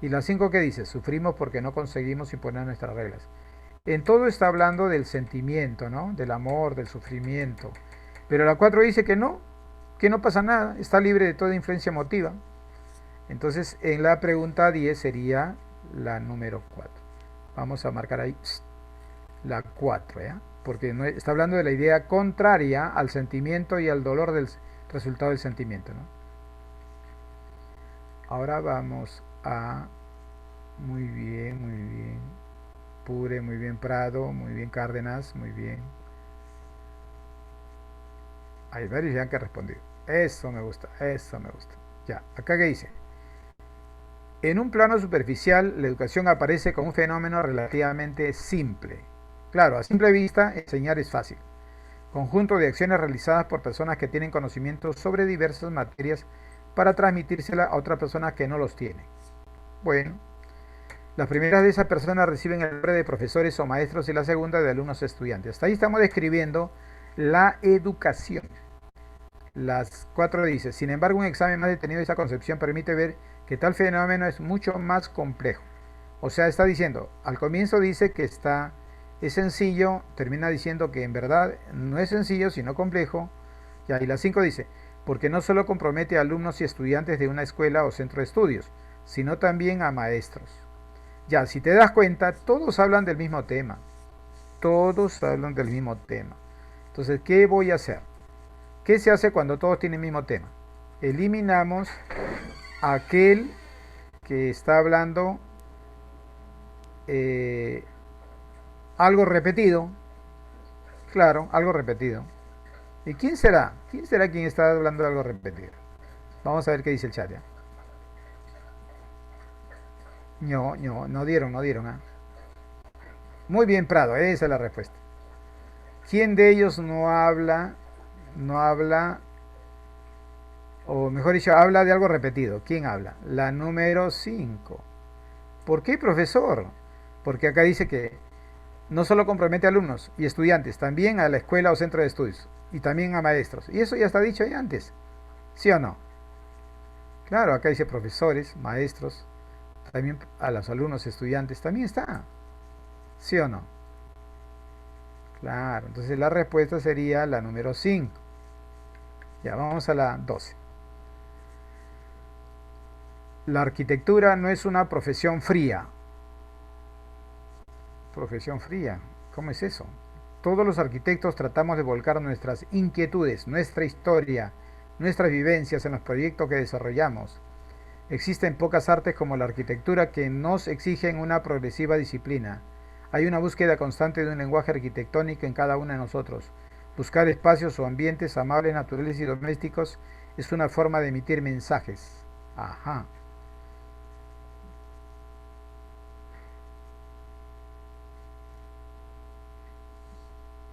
Speaker 1: Y la 5 ¿qué dice? Sufrimos porque no conseguimos imponer nuestras reglas. En todo está hablando del sentimiento, ¿no? Del amor, del sufrimiento. Pero la 4 dice que no pasa nada, está libre de toda influencia emotiva. Entonces en la pregunta 10 sería la número 4. Vamos a marcar ahí la 4, ¿ya? Porque no, está hablando de la idea contraria al sentimiento y al dolor del resultado del sentimiento, ¿no? Ahora vamos a... Muy bien, muy bien. Pure, muy bien Prado, muy bien Cárdenas, muy bien. Hay varios ya que han respondido. Eso me gusta, eso me gusta. Ya, acá que dice. En un plano superficial, la educación aparece como un fenómeno relativamente simple. Claro, a simple vista, enseñar es fácil. Conjunto de acciones realizadas por personas que tienen conocimientos sobre diversas materias para transmitírsela a otras personas que no los tienen. Bueno, las primeras de esas personas reciben el nombre de profesores o maestros y la segunda de alumnos o estudiantes. Hasta ahí estamos describiendo la educación. Las 4 dice, sin embargo, un examen más detenido de esa concepción permite ver que tal fenómeno es mucho más complejo. O sea, está diciendo, al comienzo dice que es sencillo, termina diciendo que en verdad no es sencillo, sino complejo. Y la 5 dice, porque no solo compromete a alumnos y estudiantes de una escuela o centro de estudios, sino también a maestros. Ya, si te das cuenta, todos hablan del mismo tema. Todos hablan del mismo tema. Entonces, ¿qué voy a hacer? ¿Qué se hace cuando todos tienen el mismo tema? Eliminamos aquel que está hablando eh, algo repetido. Claro, algo repetido. ¿Y quién será? ¿Quién será quien está hablando de algo repetido? Vamos a ver qué dice el chat ya. No dieron, no dieron. ¿Ah? Muy bien, Prado, esa es la respuesta. ¿Quién de ellos no habla, o mejor dicho, habla de algo repetido? ¿Quién habla? La número 5. ¿Por qué, profesor? Porque acá dice que no solo compromete a alumnos y estudiantes, también a la escuela o centro de estudios, y también a maestros. Y eso ya está dicho ahí antes, ¿sí o no? Claro, acá dice profesores, maestros, también a los alumnos, estudiantes, también está, ¿sí o no? Claro, entonces la respuesta sería la número 5. Ya vamos a la 12. La arquitectura no es una profesión fría. Profesión fría, ¿cómo es eso? Todos los arquitectos tratamos de volcar nuestras inquietudes, nuestra historia, nuestras vivencias en los proyectos que desarrollamos. Existen pocas artes como la arquitectura que nos exigen una progresiva disciplina. Hay una búsqueda constante de un lenguaje arquitectónico en cada uno de nosotros. Buscar espacios o ambientes amables, naturales y domésticos es una forma de emitir mensajes. Ajá.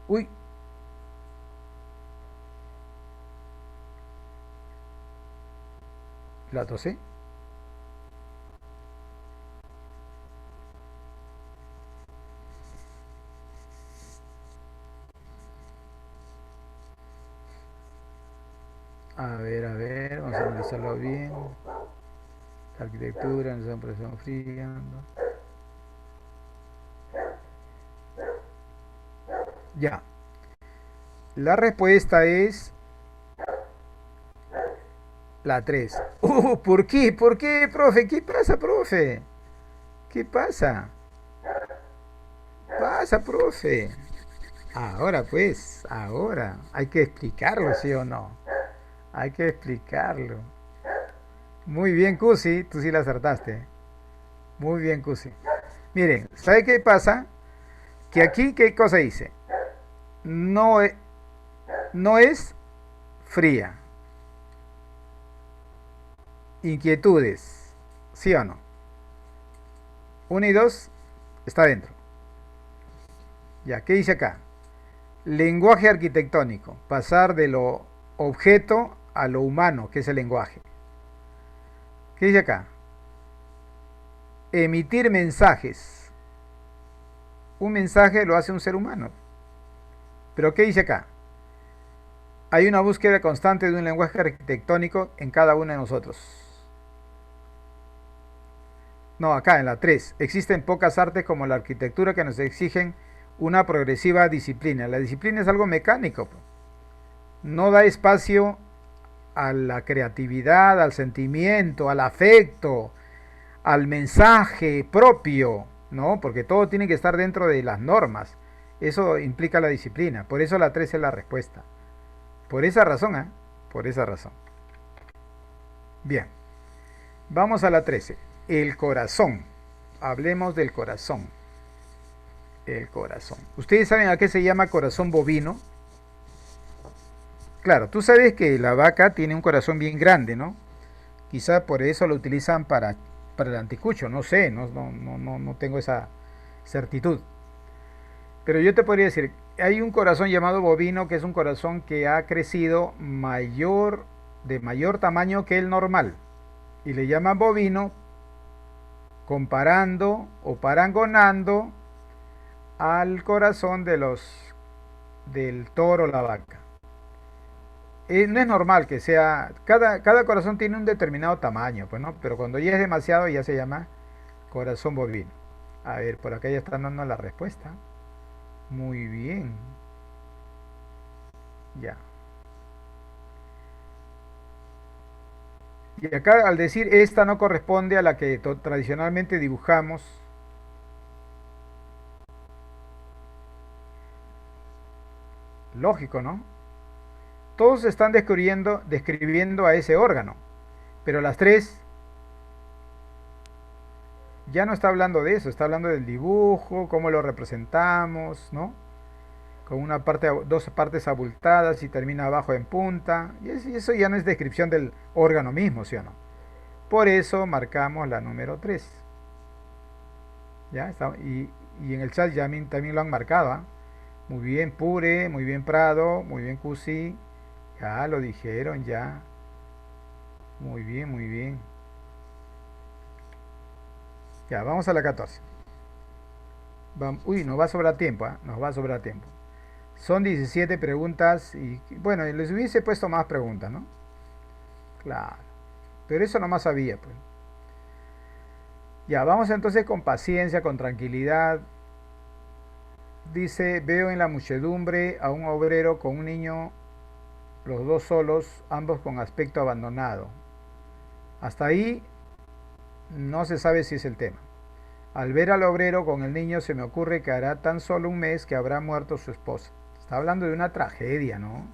Speaker 1: Uy, la tosé. A ver,
Speaker 2: Vamos a analizarlo bien. Arquitectura, no presión fría. ¿No? Ya. La respuesta es la 3. ¿Por qué? ¿Por qué, profe? ¿Qué pasa, profe? ¿Qué pasa? Pasa, profe. Ahora pues, ahora. Hay que explicarlo, ¿sí o no? Hay que explicarlo. Muy bien, Cusi. Tú sí la acertaste. Muy bien, Cusi. Miren, ¿sabe qué pasa? Que aquí, ¿qué cosa dice? No, no es fría. Inquietudes. ¿Sí o no? 1 y 2 está dentro. Ya, ¿qué dice acá? Lenguaje arquitectónico. Pasar de lo objeto a lo humano, que es el lenguaje. ¿Qué dice acá? Emitir mensajes. Un mensaje lo hace un ser humano. Pero ¿qué dice acá? Hay una búsqueda constante de un lenguaje arquitectónico en cada uno de nosotros. No, acá en la 3. Existen pocas artes como la arquitectura que nos exigen una progresiva disciplina. La disciplina es algo mecánico. No da espacio a la creatividad, al sentimiento, al afecto, al mensaje propio, ¿no? Porque todo tiene que estar dentro de las normas. Eso implica la disciplina. Por eso la 3 es la respuesta. Por esa razón, ¿eh? Por esa razón. Bien. Vamos a la 13. El corazón. Hablemos del corazón. El corazón. ¿Ustedes saben a qué se llama corazón bovino? Claro, tú sabes que la vaca tiene un corazón bien grande, ¿no? Quizá por eso lo utilizan para el anticucho, no sé, no tengo esa certitud. Pero yo te podría decir, hay un corazón llamado bovino que es un corazón que ha crecido de mayor tamaño que el normal. Y le llaman bovino comparando o parangonando al corazón del toro o la vaca. No es normal que sea, cada corazón tiene un determinado tamaño, pues no, pero cuando ya es demasiado ya se llama corazón bovino. A ver, por acá ya están dando la respuesta. Muy bien. Ya. Y acá al decir esta no corresponde a la que tradicionalmente dibujamos. Lógico, ¿no? Todos están describiendo a ese órgano, pero las tres ya no está hablando de eso, está hablando del dibujo, cómo lo representamos, ¿no? Con una parte, dos partes abultadas y termina abajo en punta, y eso ya no es descripción del órgano mismo, ¿sí o no? Por eso marcamos la número 3. ¿Ya? Y en el chat ya también lo han marcado, ¿eh? Muy bien Pure, muy bien Prado, muy bien Cusi, ya lo dijeron ya. Muy bien, muy bien. Ya, vamos a la 14. Uy, nos va a sobrar tiempo, ¿eh? Nos va a sobrar tiempo. Son 17 preguntas y bueno, les hubiese puesto más preguntas, ¿no? Claro. Pero eso nomás sabía, pues. Ya, vamos entonces con paciencia, con tranquilidad. Dice, veo en la muchedumbre a un obrero con un niño, los dos solos, ambos con aspecto abandonado. Hasta ahí no se sabe si es el tema. Al ver al obrero con el niño se me ocurre que hará tan solo un mes que habrá muerto su esposa. Está hablando de una tragedia, ¿no?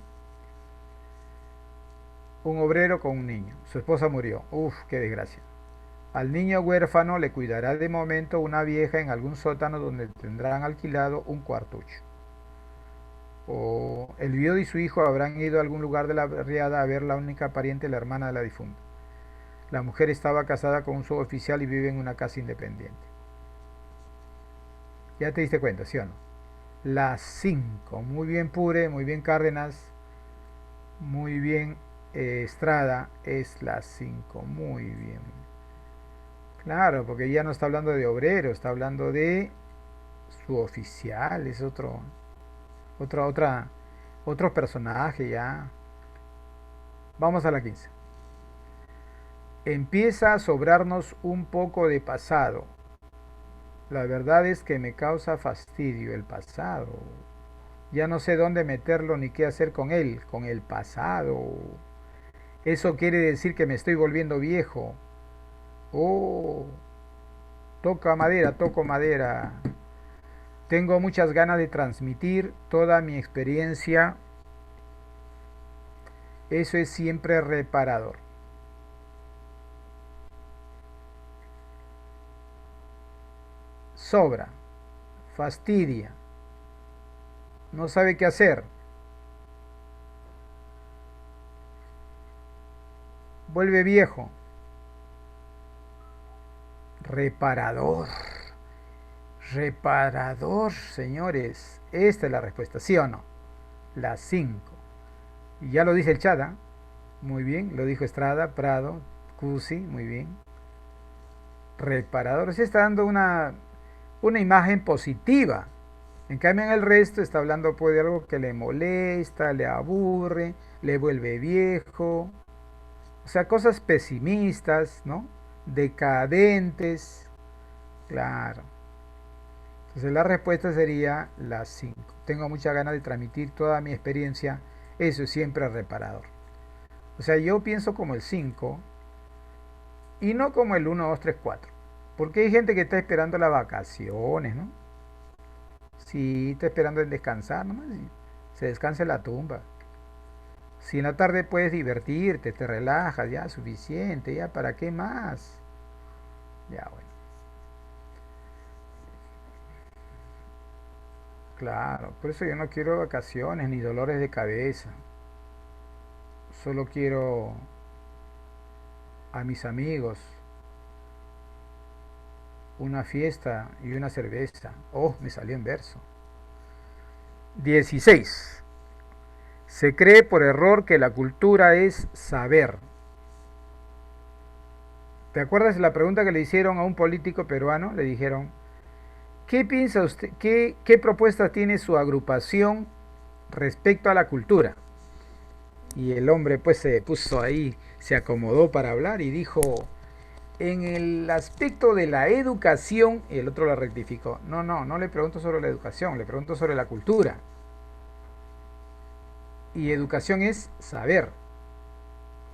Speaker 2: Un obrero con un niño. Su esposa murió. Uf, qué desgracia. Al niño huérfano le cuidará de momento una vieja en algún sótano donde tendrán alquilado un cuartucho. O el viudo y su hijo habrán ido a algún lugar de la barriada a ver la única pariente, la hermana de la difunta. La mujer estaba casada con un suboficial y vive en una casa independiente. Ya te diste cuenta, ¿sí o no? Las 5. Muy bien Pure, muy bien Cárdenas, muy bien Estrada. Es las 5. Muy bien. Claro, porque ya no está hablando de obrero, está hablando de suboficial. Es otro personaje ya. Vamos a la 15.
Speaker 1: empieza a sobrarnos un poco de pasado. La verdad es que me causa fastidio el pasado. Ya no sé dónde meterlo ni qué hacer con él, con el pasado. Eso quiere decir que me estoy volviendo viejo. Oh, toca madera, toco madera. Tengo muchas ganas de transmitir toda mi experiencia. Eso es siempre reparador. Sobra, fastidia, no sabe qué hacer, vuelve viejo. Reparador, reparador, señores. Esta es la respuesta, ¿sí o no? Las 5. Y ya lo dice el chat, ¿eh? Muy bien, lo dijo Estrada, Prado, Cusi, muy bien. Reparador, se está dando una imagen positiva. En cambio en el resto está hablando pues de algo que le molesta, le aburre, le vuelve viejo. O sea, cosas pesimistas, ¿no? Decadentes. Claro. Entonces la respuesta sería las 5. Tengo muchas ganas de transmitir toda mi experiencia. Eso es siempre reparador. O sea, yo pienso como el 5 y no como el 1, 2, 3, 4. Porque hay gente que está esperando las vacaciones, ¿no? Sí, está esperando en descansar, nomás. Se descansa en la tumba. Si en la tarde puedes divertirte, te relajas, ya suficiente, ya para qué más. Ya bueno, claro, por eso yo no quiero vacaciones ni dolores de cabeza. Solo quiero a mis amigos, una fiesta y una cerveza. Oh, me salió en verso. 16. Se cree por error que la cultura es saber. ¿Te acuerdas de la pregunta que le hicieron a un político peruano? Le dijeron, ¿qué piensa usted, qué propuestas tiene su agrupación respecto a la cultura? Y el hombre pues se puso ahí, se acomodó para hablar y dijo, en el aspecto de la educación, y el otro lo rectificó, no le pregunto sobre la educación, le pregunto sobre la cultura. Y educación es saber,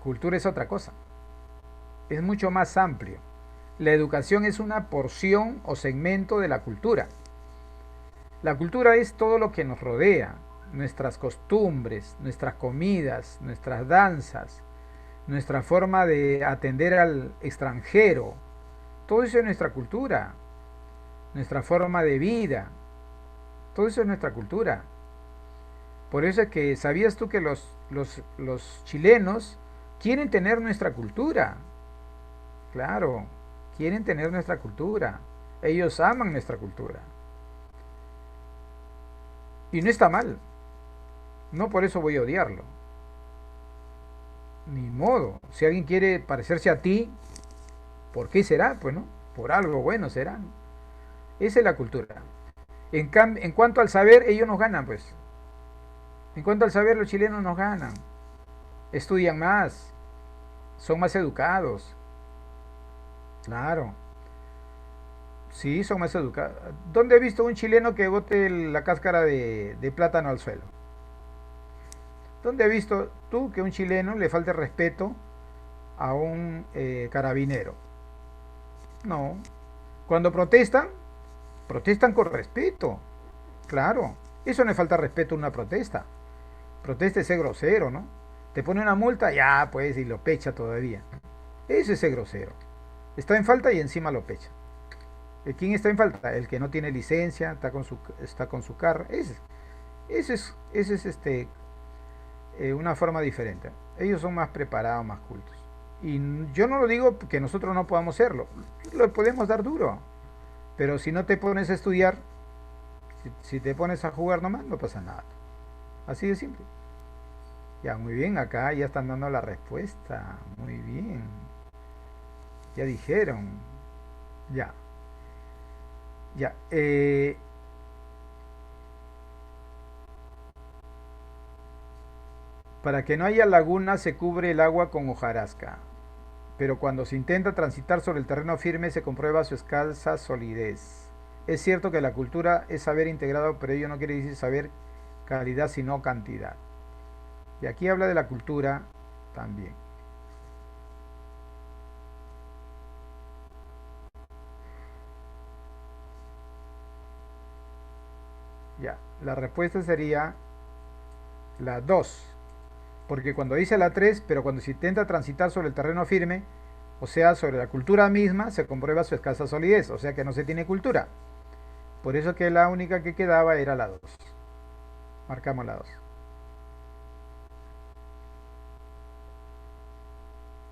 Speaker 1: cultura es otra cosa, es mucho más amplio. La educación es una porción o segmento de la cultura. La cultura es todo lo que nos rodea, nuestras costumbres, nuestras comidas, nuestras danzas, nuestra forma de atender al extranjero. Todo eso es nuestra cultura, nuestra forma de vida. Todo eso es nuestra cultura. Por eso es que, ¿sabías tú que los chilenos quieren tener nuestra cultura? Claro, quieren tener nuestra cultura. Ellos aman nuestra cultura. Y no está mal. No por eso voy a odiarlo. Ni modo. Si alguien quiere parecerse a ti, ¿por qué será? Pues no. Por algo bueno será. Esa es la cultura. En cuanto al saber, ellos nos ganan, pues. En cuanto al saber, los chilenos nos ganan. Estudian más. Son más educados. Claro. Sí, son más educados. ¿Dónde he visto un chileno que bote la cáscara de plátano al suelo? ¿Dónde has visto tú que un chileno le falte respeto a un carabinero? No. Cuando protestan, protestan con respeto. Claro. Eso no es falta de respeto a una protesta. Protesta es ser grosero, ¿no? Te pone una multa, ya pues, y lo pecha todavía. Eso es ser grosero. Está en falta y encima lo pecha. ¿Quién está en falta? El que no tiene licencia, está con su carro. Ese es una forma diferente. Ellos son más preparados, más cultos. Y yo no lo digo que nosotros no podamos serlo. Lo podemos dar duro. Pero si no te pones a estudiar, si te pones a jugar nomás, no pasa nada. Así de simple. Ya, muy bien, acá ya están dando la respuesta. Muy bien. Ya dijeron. Ya. Ya. Para que no haya laguna se cubre el agua con hojarasca. pero cuando se intenta transitar sobre el terreno firme se comprueba su escasa solidez. Es cierto que la cultura es saber integrado, pero ello no quiere decir saber calidad, sino cantidad. Y aquí habla de la cultura también. Ya, la respuesta sería la 2, porque cuando dice la 3, pero cuando se intenta transitar sobre el terreno firme, o sea, sobre la cultura misma, se comprueba su escasa solidez, o sea que no se tiene cultura. Por eso que la única que quedaba era la 2. Marcamos la 2.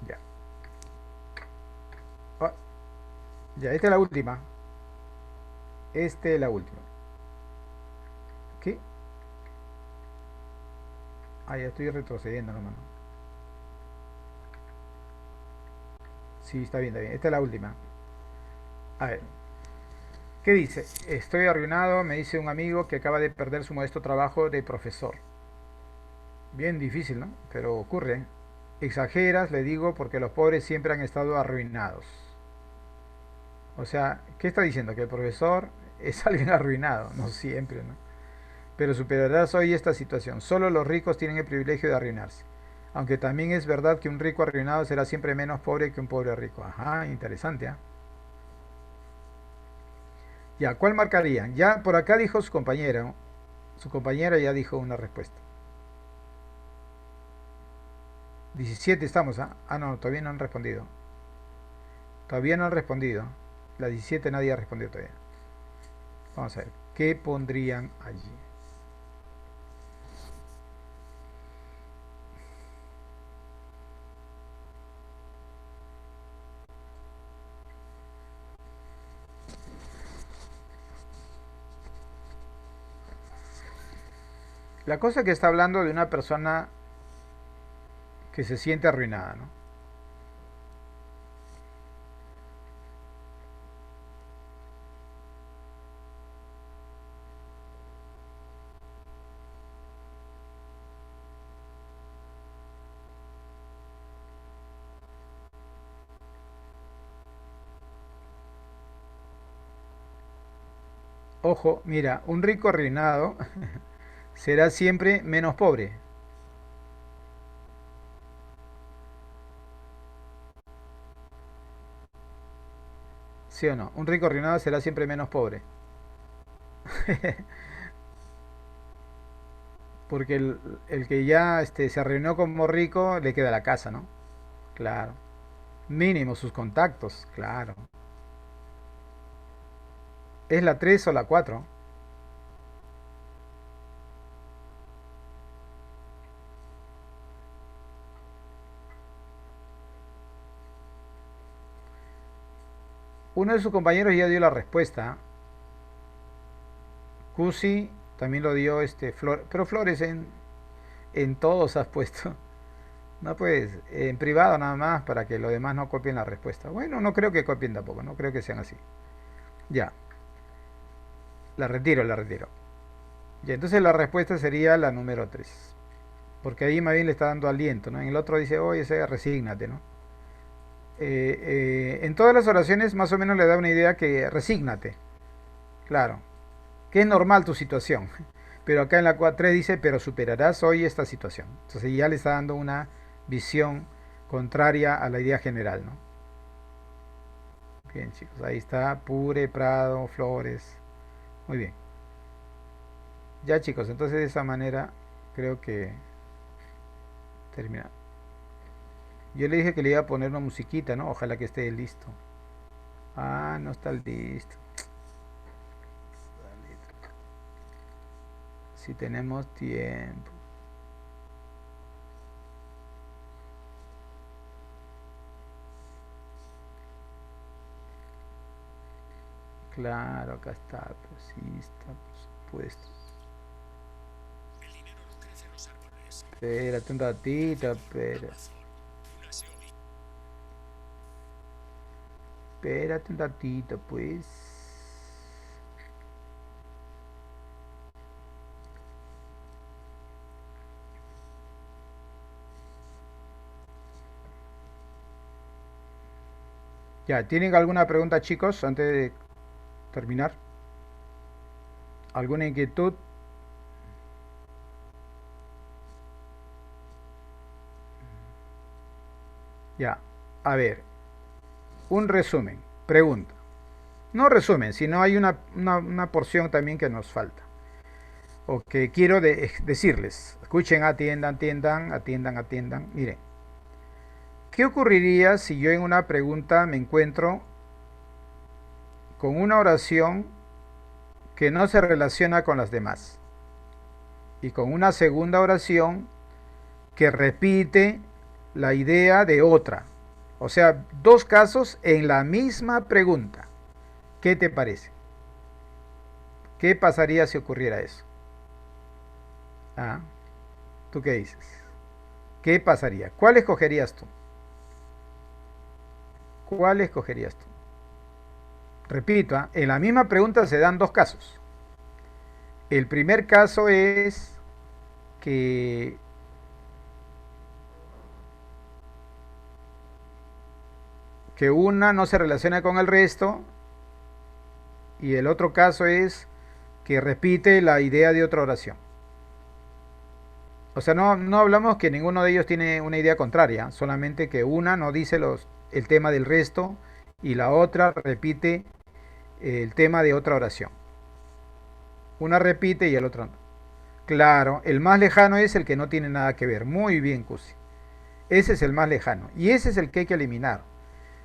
Speaker 1: Ya. Oh, ya, esta es la última. Esta es la última. ¿Qué? Ah, ya estoy retrocediendo, hermano. Sí, está bien, está bien. Esta es la última. A ver, ¿qué dice? Estoy arruinado, me dice un amigo que acaba de perder su modesto trabajo de profesor. Bien difícil, ¿no? Pero ocurre. Exageras, le digo, porque los pobres siempre han estado arruinados. O sea, ¿qué está diciendo? Que el profesor es alguien arruinado. No siempre, ¿no? Pero superarás hoy esta situación. Solo los ricos tienen el privilegio de arruinarse. Aunque también es verdad que un rico arruinado será siempre menos pobre que un pobre rico. Ajá, interesante, ¿ah? Ya, ¿cuál marcarían? Ya por acá dijo su compañera, ¿no? Su compañera ya dijo una respuesta. 17 estamos, ¿ah? Ah, no, todavía no han respondido. Todavía no han respondido. La 17 nadie ha respondido todavía. Vamos a ver, ¿qué pondrían allí? La cosa que está hablando de una persona que se siente arruinada, ¿no? Ojo, mira, un rico arruinado será siempre menos pobre. ¿Sí o no? Un rico arruinado será siempre menos pobre. Porque el que ya se arruinó como rico le queda la casa, ¿no? Claro. Mínimo sus contactos, claro. ¿Es la 3 o la 4? Uno de sus compañeros ya dio la respuesta. Cusi también lo dio pero Flores en todos has puesto. No pues, en privado nada más para que los demás no copien la respuesta. Bueno, no creo que copien tampoco, no creo que sean así. Ya, la retiro, la retiro. Ya, entonces la respuesta sería la número 3. Porque ahí más bien le está dando aliento, ¿no? En el otro dice, oye, resígnate, ¿no? En todas las oraciones más o menos le da una idea que resígnate, claro, que es normal tu situación. Pero acá en la 3 dice, pero superarás hoy esta situación. Entonces ya le está dando una visión contraria a la idea general, ¿no? Bien, chicos, ahí está, Pure, Prado, Flores. Muy bien. Ya, chicos, entonces de esa manera creo que termina. Yo le dije que le iba a poner una musiquita, ¿no? Ojalá que esté listo. Ah, no está listo. Si tenemos tiempo. Claro, acá está, pues sí está, por supuesto. Espérate un ratito, espérate un ratito, pues. Ya, ¿tienen alguna pregunta, chicos, antes de terminar? ¿Alguna inquietud? Ya, a ver, un resumen, pregunta. No resumen, sino hay una porción también que nos falta. O que quiero decirles. Escuchen, atiendan, atiendan, atiendan, atiendan. Miren, ¿qué ocurriría si yo en una pregunta me encuentro con una oración que no se relaciona con las demás? Y con una segunda oración que repite la idea de otra. O sea, dos casos en la misma pregunta. ¿Qué te parece? ¿Qué pasaría si ocurriera eso? Ah, ¿tú qué dices? ¿Qué pasaría? ¿Cuál escogerías tú? ¿Cuál escogerías tú? Repito, en la misma pregunta se dan dos casos. El primer caso es que, que una no se relaciona con el resto y el otro caso es que repite la idea de otra oración. O sea, no hablamos que ninguno de ellos tiene una idea contraria, solamente que una no dice el tema del resto y la otra repite el tema de otra oración. Una repite y el otro no. Claro, el más lejano es el que no tiene nada que ver. Muy bien, Cusi. Ese es el más lejano. Y ese es el que hay que eliminar.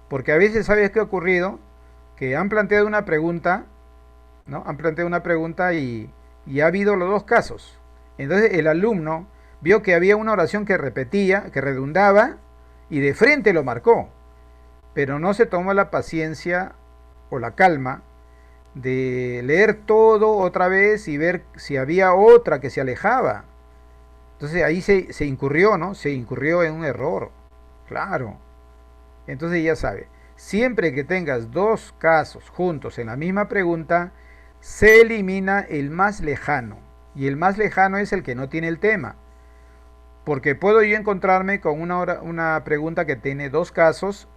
Speaker 1: Porque a veces, ¿sabes qué ha ocurrido? Que han planteado una pregunta, ¿no? Han planteado una pregunta y ha habido los dos casos. Entonces el alumno vio que había una oración que repetía, que redundaba, y de frente lo marcó. Pero no se tomó la paciencia o la calma de leer todo otra vez y ver si había otra que se alejaba. Entonces ahí se incurrió, ¿no? Se incurrió en un error. Claro. Entonces ya sabe, siempre que tengas dos casos juntos en la misma pregunta, se elimina el más lejano. Y el más lejano es el que no tiene el tema. Porque puedo yo encontrarme con una pregunta que tiene dos casos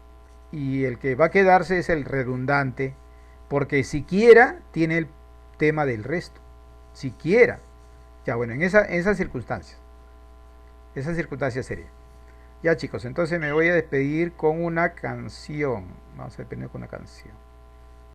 Speaker 1: y el que va a quedarse es el redundante, porque siquiera tiene el tema del resto. Siquiera. Ya bueno, en esas circunstancias. Esa circunstancia sería. Ya chicos, entonces me voy a despedir con una canción. Vamos a despedir con una canción.